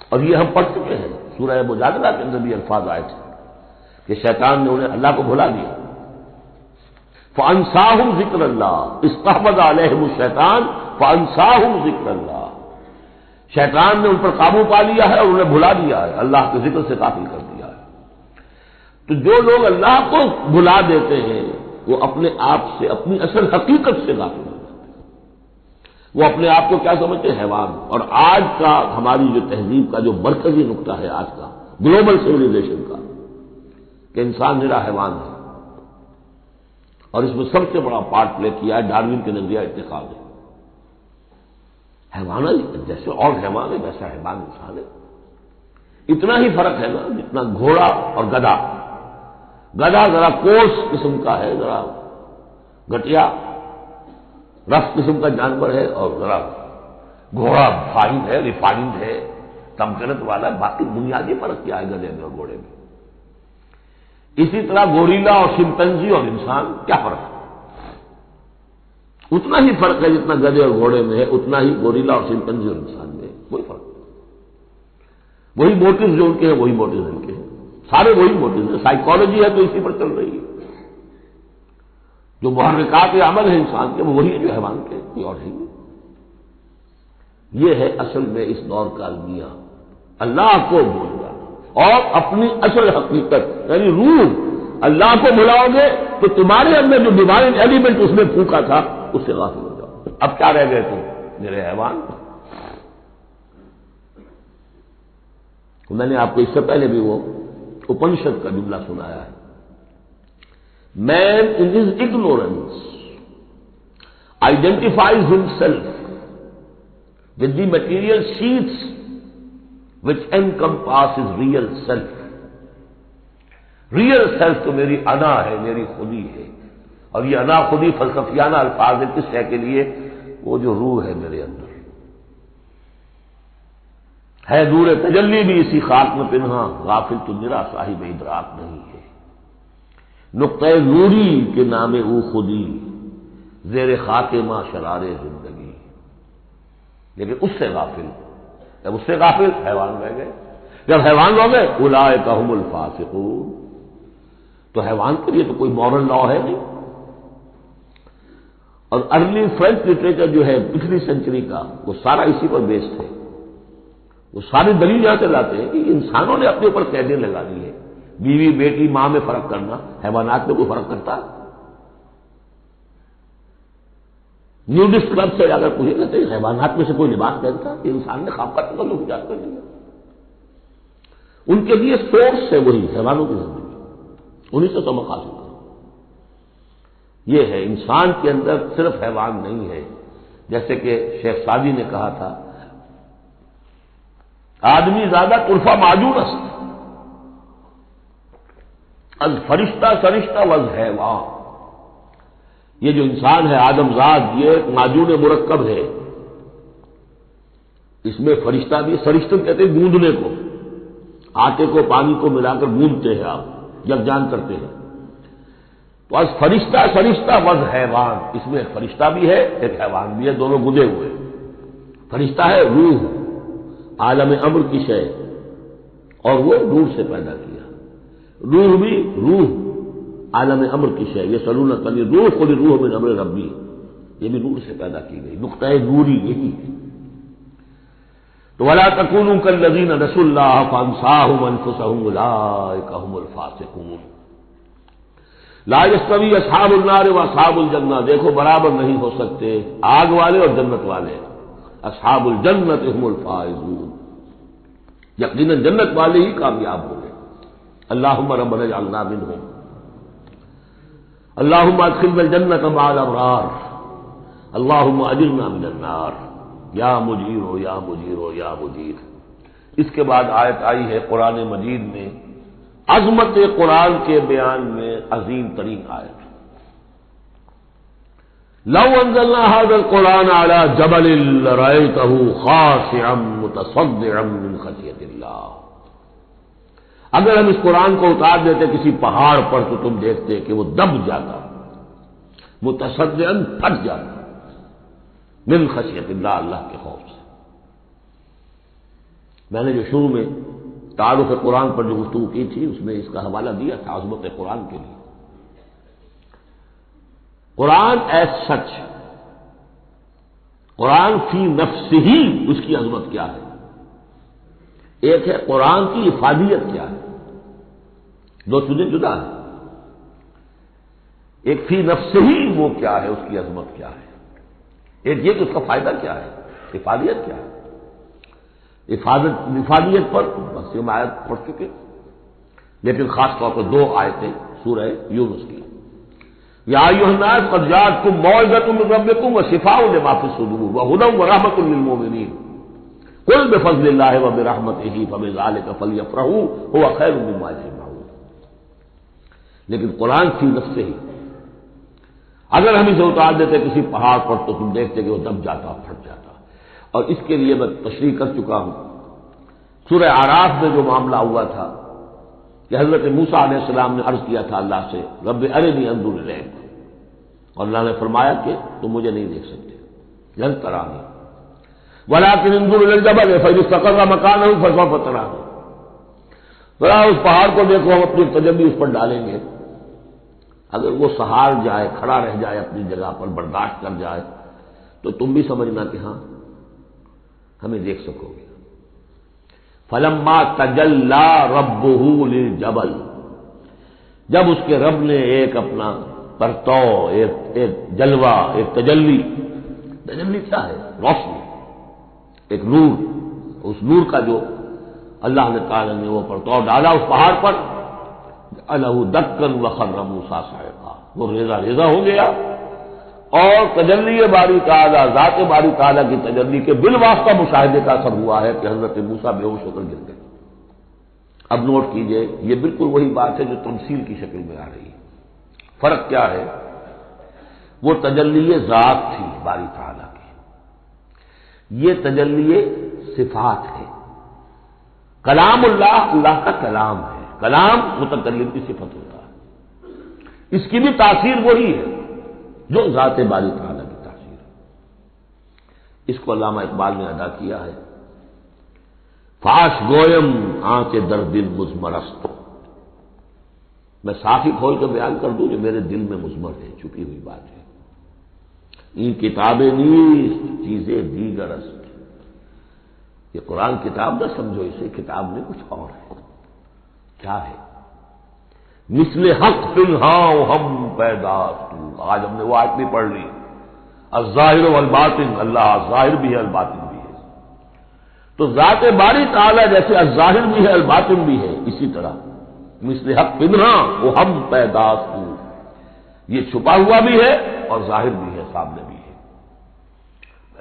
Speaker 1: اور یہ ہم پڑھ چکے ہیں سورہ مجادلہ کے اندر بھی الفاظ آئے تھے کہ شیطان نے انہیں اللہ کو بھلا دیا۔ فَأَنْسَاهُمْ ذِكْرَ اللَّهِ اسْتَحْوَذَ عَلَيْهِمُ الشَّيْطَانُ فَأَنْسَاهُمْ ذِكْرَ اللَّهِ، شیطان نے ان پر قابو پا لیا ہے اور انہیں بھلا دیا ہے، اللہ کے ذکر سے غافل کر دیا ہے۔ تو جو لوگ اللہ کو بھلا دیتے ہیں وہ اپنے آپ سے، اپنی اصل حقیقت سے غافل ہو جاتے ہیں۔ وہ اپنے آپ کو کیا سمجھتے ہیں؟ حیوان۔ اور آج کا ہماری جو تہذیب کا جو مرکزی نقطہ ہے آج کا گلوبل سویلائزیشن کا، کہ انسان میرا حیوان ہے، اور اس میں سب سے بڑا پارٹ پلے کیا ہے ڈاروین کے نظریہ اتخاذ ہے۔ حیوان جیسے اور حیوان ہے ویسا حیوان انسان ہے۔ اتنا ہی فرق ہے نا جتنا گھوڑا اور گدھا۔ گدھا ذرا کوس قسم کا ہے، ذرا گٹیا رف قسم کا جانور ہے، اور ذرا گھوڑا فائن ہے، ریفائنڈ ہے، تمکنت والا ہے۔ باقی بنیادی فرق کیا ہے گدھے میں اور گھوڑے میں؟ اسی طرح گوریلا اور شمپینزی اور انسان، کیا فرق ہے؟ اتنا ہی فرق ہے جتنا گدھے اور گھوڑے میں ہے، اتنا ہی گوریلا اور شمپینزی اور انسان میں ہے، کوئی فرق نہیں۔ وہی موٹیو جو ان کے ہیں وہی موٹیو ان کے ہیں، سارے وہی موٹیو ہیں۔ سائیکالوجی ہے تو اسی پر چل رہی ہے، جو محرکات عمل ہے انسان کے وہ وہی ہے جو حیوان کے، کوئی اور نہیں۔ یہ ہے اصل میں اس دور کا المیہ، اللہ کو بھول جانا اور اپنی اصل حقیقت یعنی روح۔ اللہ کو بھلاؤ گے تو تمہارے اندر جو ڈیوائن ایلیمنٹ اس نے پھونکا تھا اس سے غافل ہو جاؤ۔ اب کیا رہ گئے تم؟ میرے حیوان۔ میں نے آپ کو اس سے پہلے بھی وہ اپنشد کا جملہ سنایا ہے، Man in his ignorance identifies himself with the material sheaths which encompass his real self. Real self تو میری انا ہے، میری خودی ہے، اور یہ انا خودی فلسفیانہ الفاظ ہے کس شے کے لیے؟ وہ جو روح ہے میرے اندر ہے، نور تجلی بھی اسی خاک میں پنہا، غافل تو میرا صاحب ادراک نہیں ہے۔ نقطۂ نوری کے نام او خودی، زیر خاک ماں شرار زندگی، لیکن اس سے غافل، جب اس سے غافل حیوان رہ گئے۔ جب حیوان ہو گئے اولئک ھم الفاسقون، تو حیوان کے لیے تو کوئی مورل لا ہے نہیں۔ اور ارلی فرینچ لٹریچر جو ہے پچھلی سینچری کا وہ سارا اسی پر بیسڈ ہے۔ وہ ساری دلیل یہاں سے لاتے ہیں کہ انسانوں نے اپنے اوپر قیدیں لگا دی ہے، بیوی بیٹی ماں میں فرق کرنا، حیوانات میں کوئی فرق کرتا؟ نیوڈسٹ کلب سے اگر پوچھے کہتے ہیں حیوانات میں سے کوئی لباس پہنتا کہ انسان نے خواب کا تکلف ایجاد کر لیا۔ ان کے لیے سورس ہے وہی حیوانوں کی زندگی، انہیں سے سبق حاصل کرو۔ یہ ہے انسان کے اندر صرف حیوان نہیں ہے، جیسے کہ شیخ سعدی نے کہا تھا آدمی زیادہ طرفہ معجون است از فرشتہ سرشتہ وز حیوان۔ یہ جو انسان ہے آدم زاد یہ معجون مرکب ہے، اس میں فرشتہ بھی، سرشتہ کہتے ہیں گوندنے کو، آٹے کو پانی کو ملا کر گوندتے ہیں آپ، یکجان کرتے ہیں، تو از فرشتہ سرشتہ وز حیوان، اس میں ایک فرشتہ بھی ہے ایک حیوان بھی ہے، دونوں گدے ہوئے۔ فرشتہ ہے روح، عالم امر کی شے، اور وہ روح سے پیدا کیا۔ روح بھی روح عالم امر کی شے، یہ سلونت علی روح قل روح من امر ربی، یہ بھی نور سے پیدا کی گئی، نقطۂ نوری یہی ہے۔ تو ولا تکونوا کالذین نسوا اللہ فانساہم انفسہم اولئک ھم الفاسقون۔ لا یستوی اصحاب النار واصحاب الجنہ، دیکھو برابر نہیں ہو سکتے آگ والے اور جنت والے، اصحاب الجنت ھم الفائزون، یقیناً جنت والے ہی کامیاب ہوں گے۔ اللہم ربنا اجعلنا منہم، اللہم ادخلنا الجنۃ مع الابرار، اللہم اجرنا من النار، یا مجیر ہو یا مجیر ہو یا مجیر۔ اس کے بعد آیت آئی ہے قرآن مجید میں عظمت قرآن کے بیان میں عظیم ترین آیت، لو انزلنا هذا القرآن على جبل لرأيته خاشعا متصدعا من خشية الله، اگر ہم اس قرآن کو اتار دیتے کسی پہاڑ پر تو تم دیکھتے کہ وہ دب جاتا، متصدعا پھٹ جاتا، من خشیت اللہ، اللہ کے خوف سے۔ میں نے جو شروع میں تعارف قرآن پر جو گفتگو کی تھی اس میں اس کا حوالہ دیا تھا عظمت قرآن کے لیے۔ قرآن ایز سچ، قرآن فی نفسہ ہی اس کی عظمت کیا ہے، ایک ہے قرآن کی افادیت کیا ہے، دو چیزیں جدا ہے، ایک فی نفسہ ہی وہ کیا ہے، اس کی عظمت کیا ہے، ایک یہ کہ اس کا فائدہ کیا ہے، افادیت کیا ہے۔ افادیت پر بس یہ آیت پڑھ چکے، لیکن خاص طور پر دو آیتیں سورہ یونس کی، یا ایھا الناس قد جاءتکم موعظۃ من ربکم وشفاء لما فی الصدور وہدی ورحمۃ للمؤمنین قل بفضل اللہ وبرحمتہ فبذلک فلیفرحوا ھو خیر مما یجمعون۔ لیکن قرآن فی نفسہ ہی، اگر ہم اسے اتار دیتے کسی پہاڑ پر تو تم دیکھتے کہ وہ دب جاتا، پھٹ جاتا۔ اور اس کے لیے میں تشریح کر چکا ہوں، سورہ اعراف میں جو معاملہ ہوا تھا کہ حضرت موسیٰ علیہ السلام نے عرض کیا تھا اللہ سے رب ارنی انظر الیک، اور اللہ نے فرمایا کہ تم مجھے نہیں دیکھ سکتے، لن ترانی ولکن انظر الی الجبل فإن استقر مکانہ فسوف ترانی، ذرا اس پہاڑ کو دیکھو، ہم اپنی تجلی اس پر ڈالیں گے، اگر وہ سہار جائے، کھڑا رہ جائے اپنی جگہ پر، برداشت کر جائے تو تم بھی سمجھنا کہ ہاں ہمیں دیکھ سکو گے۔ فلما تجلی ربہ للجبل، جب اس کے رب نے ایک اپنا پرتو، ایک جلوہ، ایک تجلی کیا ہے؟ روشنی، ایک نور، اس نور کا جو اللہ نے تعالی نے وہ پرتو ڈالا اس پہاڑ پر، جعلہ دکا وخر موسیٰ صعقا، وہ ریزہ ریزہ ہو گیا، اور تجلی باری تعالی، ذات باری تعالی کی تجلی کے بالواسطہ مشاہدے کا اثر ہوا ہے کہ حضرت موسیٰ بے ہوش ہو کر گر گئے۔ اب نوٹ کیجئے، یہ بالکل وہی بات ہے جو تمثیل کی شکل میں آ رہی ہے۔ فرق کیا ہے؟ وہ تجلی ذات تھی باری تعالی کی، یہ تجلی صفات ہے۔ کلام اللہ، اللہ کا کلام ہے، کلام متکلم کی صفت ہوتا ہے، اس کی بھی تاثیر وہی ہے جو ذات باری تعالیٰ کی تاثیر ہے۔ اس کو علامہ اقبال نے ادا کیا ہے، فاش گویم آنچ در دل مضمرست، میں صاف ہی کھول کے بیان کر دوں جو میرے دل میں مضمر ہے، چھپی ہوئی بات ہے۔ این کتابیں نیست چیزیں دیگر است، یہ قرآن کتاب نہ سمجھو اسے، کتاب میں کچھ اور ہے۔ کیا ہے؟ مثل حق پنہاں ہم پیداست، آج ہم نے وہ آیت بھی پڑھ لی، الظاہر والباطن، اللہ ظاہر بھی ہے الباطن بھی ہے، تو ذات باری تعالیٰ جیسے الظاہر بھی ہے الباطن بھی ہے، اسی طرح مثل حق پنہاں وہ ہم پیداست، یہ چھپا ہوا بھی ہے اور ظاہر بھی ہے، سامنے بھی ہے۔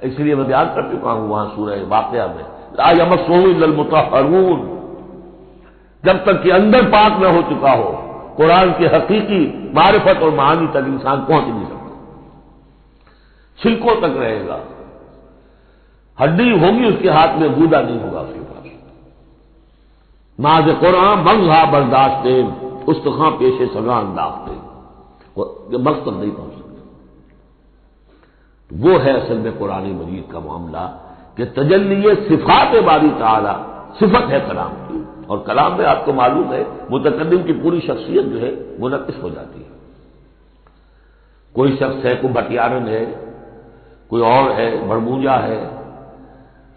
Speaker 1: اس لیے میں بیان کر چکا ہوں وہاں سورہ واقعہ میں، لا یمسہ الا المطہرون، جب تک کہ اندر پاک نہ ہو چکا ہو قرآن کی حقیقی معرفت اور معانی تک انسان پہنچ نہیں سکتا، چھلکوں تک رہے گا، ہڈی ہوگی اس کے ہاتھ میں، گودا نہیں ہوگا اس کے پاس۔ ناز قرآن مغزہ برداشت استخاں پیش سگاں انداختے، مغز تک نہیں پہنچ سکتا۔ وہ ہے اصل میں قرآن مجید کا معاملہ کہ تجلی صفات باری تعالی، صفت ہے کلام کی، اور کلام میں آپ کو معلوم ہے متکلم کی پوری شخصیت جو ہے منعکس ہو جاتی ہے۔ کوئی شخص ہے، کوئی بٹیارن ہے، کوئی اور ہے، بڑموجا ہے،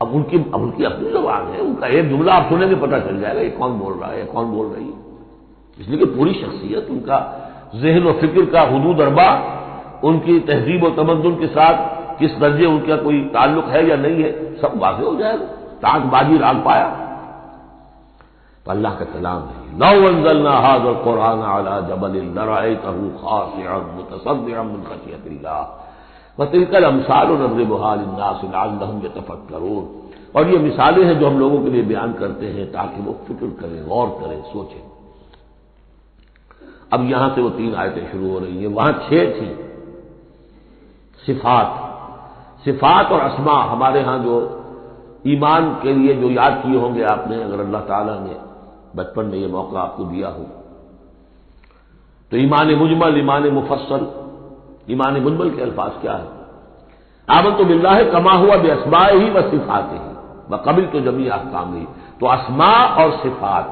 Speaker 1: اب ان کی اپنی زبان ہے، ان کا ایک جملہ آپ سنیں گے پتہ چل جائے گا یہ کون بول رہا ہے، کون بول رہی ہے، اس لیے کہ پوری شخصیت، ان کا ذہن و فکر کا حدود اربع، ان کی تہذیب و تمدن کے ساتھ کس درجے ان کا کوئی تعلق ہے یا نہیں ہے، سب واضح ہو جائے گا، تاج بازی راگ پایا۔ تو اللہ کا کلام ہے، لو انزلنا ھذا القرآن علی جبل لرأیتہ خاشعا متصدعا من خشیۃ اللہ، وَتِلْكَ الْأَمْثَالُ نَضْرِبُهَا لِلنَّاسِ لَعَلَّهُمْ يَتَفَكَّرُونَ، اور یہ مثالیں ہیں جو ہم لوگوں کے لیے بیان کرتے ہیں تاکہ وہ فکر کریں، غور کریں، سوچیں۔ اب یہاں سے وہ 3 آیتیں شروع ہو رہی ہیں، وہاں 6 تھیں۔ صفات اور اسماء ہمارے ہاں جو ایمان کے لیے جو یاد کیے ہوں گے آپ نے، اگر اللہ تعالیٰ نے بچپن میں یہ موقع آپ کو دیا ہو، تو ایمان مجمل، ایمان مفصل۔ ایمان مجمل کے الفاظ کیا ہے؟ آمنت باللہ کما ہوا باسمائہ و صفاتہ وقبلت جمیع احکامہ۔ تو اسماء اور صفات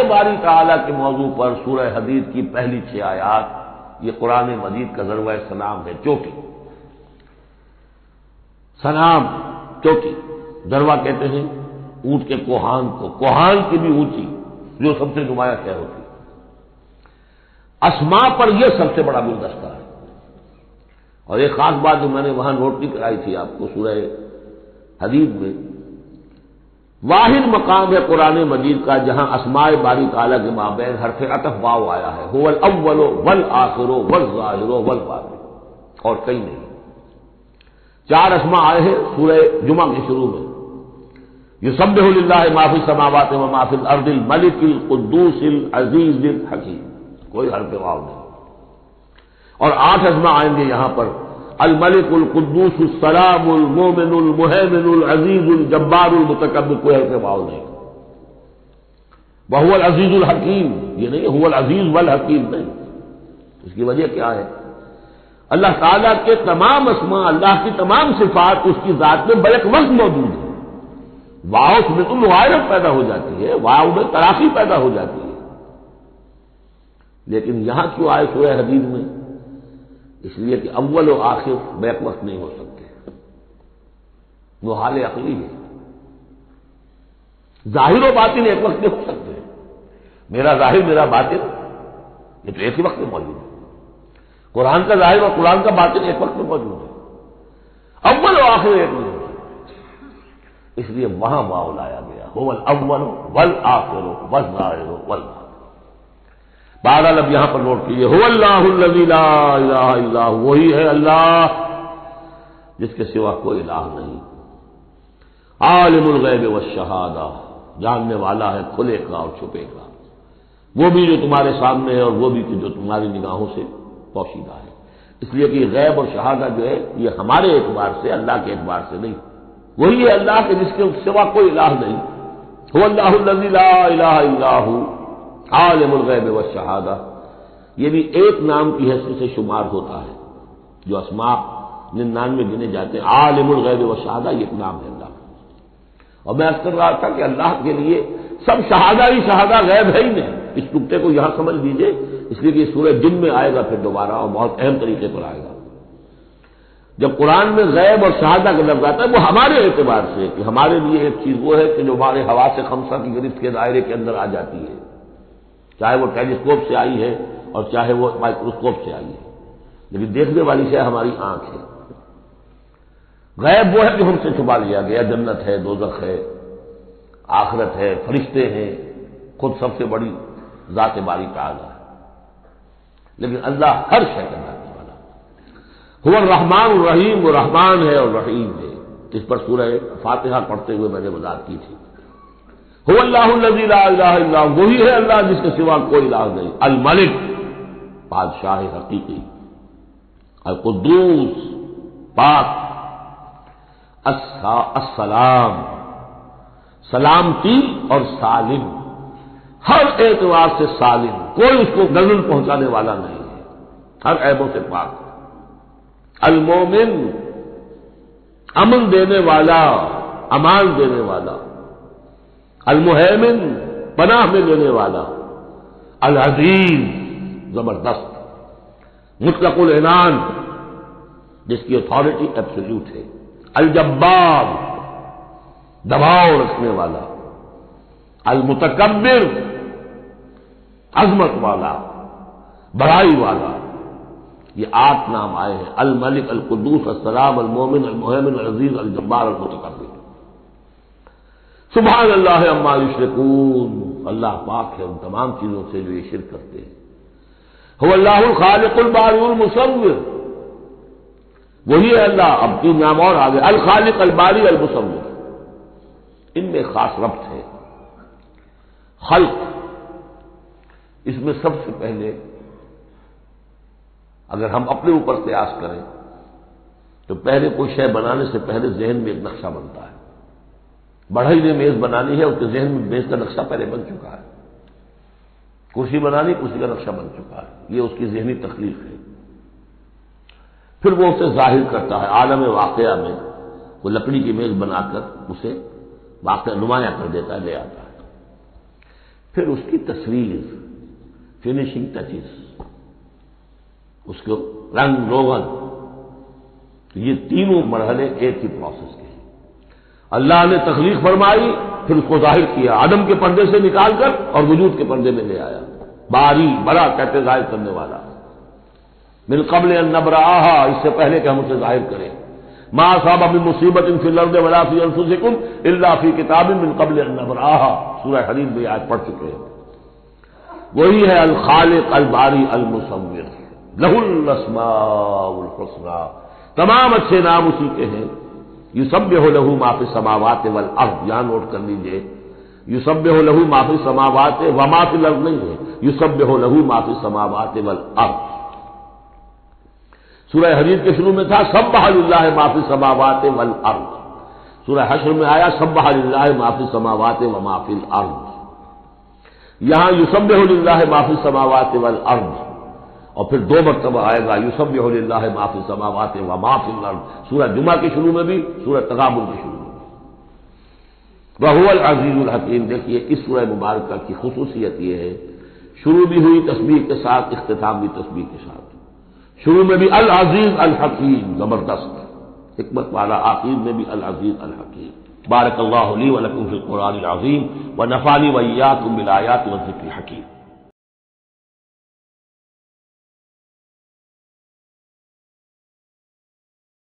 Speaker 1: باری تعالیٰ کے موضوع پر سورہ حدید کی پہلی 6 آیات، یہ قرآن مجید کا ذروہ سلام ہے، چوٹی۔ سلام چوٹی، ذروہ کہتے ہیں اونٹ کے کوہان کو، کوہان کی بھی اونچی جو سب سے نمایاں شے ہوتی ہے۔ اسماء پر یہ سب سے بڑا گلدستہ ہے۔ اور ایک خاص بات جو میں نے وہاں نوٹ نہیں کرائی تھی آپ کو، سورہ حدید میں واحد مقام ہے قرآن مجید کا جہاں اسماء باری تعالیٰ کے مابین حرف عطف واو آیا ہے، هو الاول والآخر والظاہر والباطن، اور کہیں نہیں۔ 4 اسماء آئے ہیں سورہ جمعہ کے شروع میں، یسبح للہ ما فی السماوات و ما فی الارض الملک القدوس العزیز الحکیم، کوئی حرف واو نہیں۔ اور 8 اسماء آئیں گے یہاں پر، الملک القدوس السلام المومن المہیمن العزیز الجبار المتکبر، کوئی حرف واو نہیں۔ وہو العزیز الحکیم، یہ نہیں هو العزیز والحکیم نہیں۔ اس کی وجہ کیا ہے؟ اللہ تعالیٰ کے تمام اسماء، اللہ کی تمام صفات اس کی ذات میں بیک وقت موجود ہے۔ واو میں تو مغایرت پیدا ہو جاتی ہے، واو میں تراخی پیدا ہو جاتی ہے، لیکن یہاں کیوں آئے سورہ حدید میں؟ اس لیے کہ اول و آخر بیک وقت نہیں ہو سکتے، وہ حال عقلی ہے۔ ظاہر و باطن ایک وقت نہیں ہو سکتے، میرا ظاہر میرا باطن یہ تو ایک ہی وقت میں موجود ہے۔ قرآن کا ظاہر اور قرآن کا باطن ایک وقت میں موجود ہے، اول و آخر ایک نہیں ہو سکتے، اس لیے وہاں واو لایا گیا، هو الاول والآخر والظاہر والباطن۔ بہرحال اب یہاں پر نوٹ کیجیے، هو اللہ الذی لا الہ الا هو، وہی ہے اللہ جس کے سوا کوئی الہ نہیں، عالم الغیب والشہادہ، جاننے والا ہے کھلے کا اور چھپے کا، وہ بھی جو تمہارے سامنے ہے اور وہ بھی جو تمہاری نگاہوں سے پوشیدہ ہے۔ اس لیے کہ غیب اور شہادہ جو ہے یہ ہمارے اعتبار سے، اللہ کے اعتبار سے نہیں، وہی ہے اللہ کے جس کے سوا کوئی الہ نہیں۔ هو اللہ الذی لا الہ الا هو عالم الغیب والشہادہ، یہ بھی ایک نام کی حیثیت سے شمار ہوتا ہے، جو اسماء 99 گنے جاتے ہیں، عالم الغیب والشہادہ یہ ایک نام ہے اللہ کا۔ اور میں عرض کر رہا تھا کہ اللہ کے لیے سب شہادہ ہی شہادہ، غیب ہے ہی نہیں، اس نقطے کو یہاں سمجھ لیجیے، اس لیے کہ سورہ جن میں آئے گا پھر دوبارہ اور بہت اہم طریقے پر آئے گا۔ جب قرآن میں غیب اور شہادہ کا لفظ آتا ہے وہ ہمارے اعتبار سے، کہ ہمارے لیے ایک چیز وہ ہے کہ جو ہمارے حواس خمسہ کی گرفت کے دائرے کے اندر آ جاتی ہے، چاہے وہ ٹیلیسکوپ سے آئی ہے اور چاہے وہ مائکروسکوپ سے آئی ہے، لیکن دیکھنے والی شے ہماری آنکھ ہے۔ غیب وہ ہے کہ ہم سے چھپا لیا گیا، جنت ہے، دوزخ ہے، آخرت ہے، فرشتے ہیں، خود سب سے بڑی ذات باری تعالیٰ ہے، لیکن اللہ ہر شے کا جاننے والا۔ هو الرحمن الرحیم، وہ رحمان ہے اور رحیم ہے، اس پر سورہ فاتحہ پڑھتے ہوئے میں نے وضاحت کی تھی۔ هو اللہ الذی لا الہ الا هو، وہی ہے اللہ جس کے سوا کوئی الہ نہیں، الملک بادشاہ حقیقی، القدوس پاک، السلام سلامتی اور سالم، ہر اعتبار سے سالم، کوئی اس کو دردن پہنچانے والا نہیں ہے، ہر عیبوں سے پاک، المومن امن دینے والا، امان دینے والا، المہیمن پناہ میں لینے والا، العزیز زبردست، مطلق العنان جس کی اتھارٹی ایبسولوٹ ہے، الجبار دباؤ رکھنے والا، المتکبر عظمت والا، بڑائی والا، یہ 8 نام آئے ہیں، الملک، القدوس، السلام، المومن، المہیمن، العزیز، الجبار، المتکبر۔ سبحان اللہ عما یشرکون، اللہ پاک ہے ان تمام چیزوں سے جو یہ شرک کرتے ہیں۔ هو اللہ الخالق البارئ المصور، وہی ہے اللہ. اب 3 نام اور آگے, الخالق الباری المصور. ان میں خاص ربط ہے. خلق, اس میں سب سے پہلے اگر ہم اپنے اوپر قیاس کریں تو پہلے کوئی شے بنانے سے پہلے ذہن میں ایک نقشہ بنتا ہے. بڑھئی نے میز بنانی ہے, اس کے ذہن میں میز کا نقشہ پہلے بن چکا ہے. کرسی بنانی, کرسی کا نقشہ بن چکا ہے. یہ اس کی ذہنی تخلیق ہے. پھر وہ اسے ظاہر کرتا ہے عالم واقعہ میں. وہ لکڑی کی میز بنا کر اسے واقعہ نمایاں کر دیتا ہے, لے آتا ہے. پھر اس کی تصویر, فنیشنگ ٹچز, اس کو رنگ روغن, یہ تینوں مرحلے ایک ہی پروسیس کے ہیں. اللہ نے تخلیق فرمائی, پھر اس کو ظاہر کیا عدم کے پردے سے نکال کر اور وجود کے پردے میں لے آیا. باری, بڑا کہتے ظاہر کرنے والا. من قبل ان نبرأہا, اس سے پہلے کہ ہم اسے ظاہر کریں. ما اصاب من مصیبت فی الارض ولا فی انفسکم الا فی کتاب من قبل ان نبرأہا. سورہ حدید میں آج پڑھ چکے ہیں. وہی ہے الخالق الباری المصور, لہ الاسماء الحسنی. تمام اچھے نام اسی کے ہیں. یسبح لہ ما فی السماوات والارض, یہاں نوٹ کر لیجئے, یسبح لہ ما فی السماوات وما فی الارض نہیں ہے, یسبح لہ ما فی السماوات والارض. سورہ حدید کے شروع میں تھا سبح للہ ما فی السماوات والارض. سورہ حشر میں آیا سبح للہ ما فی السماوات وما فی الارض. یہاں یسبح للہ ما فی السماوات والارض, اور پھر 2 مرتبہ آئے گا یسبح للہ ما فی السماوات وما فی الارض. سورہ جمعہ کے شروع میں بھی, سورہ تغابن کے شروع میں بھی. وہو العزیز الحکیم. دیکھیے اس سورہ مبارکہ کی خصوصیت یہ ہے, شروع بھی ہوئی تسبیح کے ساتھ, اختتام بھی تسبیح کے ساتھ. شروع میں بھی العزیز الحکیم, زبردست حکمت والا, آخر میں بھی العزیز الحکیم. بارک اللہ لی ولکم فی القرآن العظیم ونفعنی وإیاکم بالآیات والذکر الحکیم.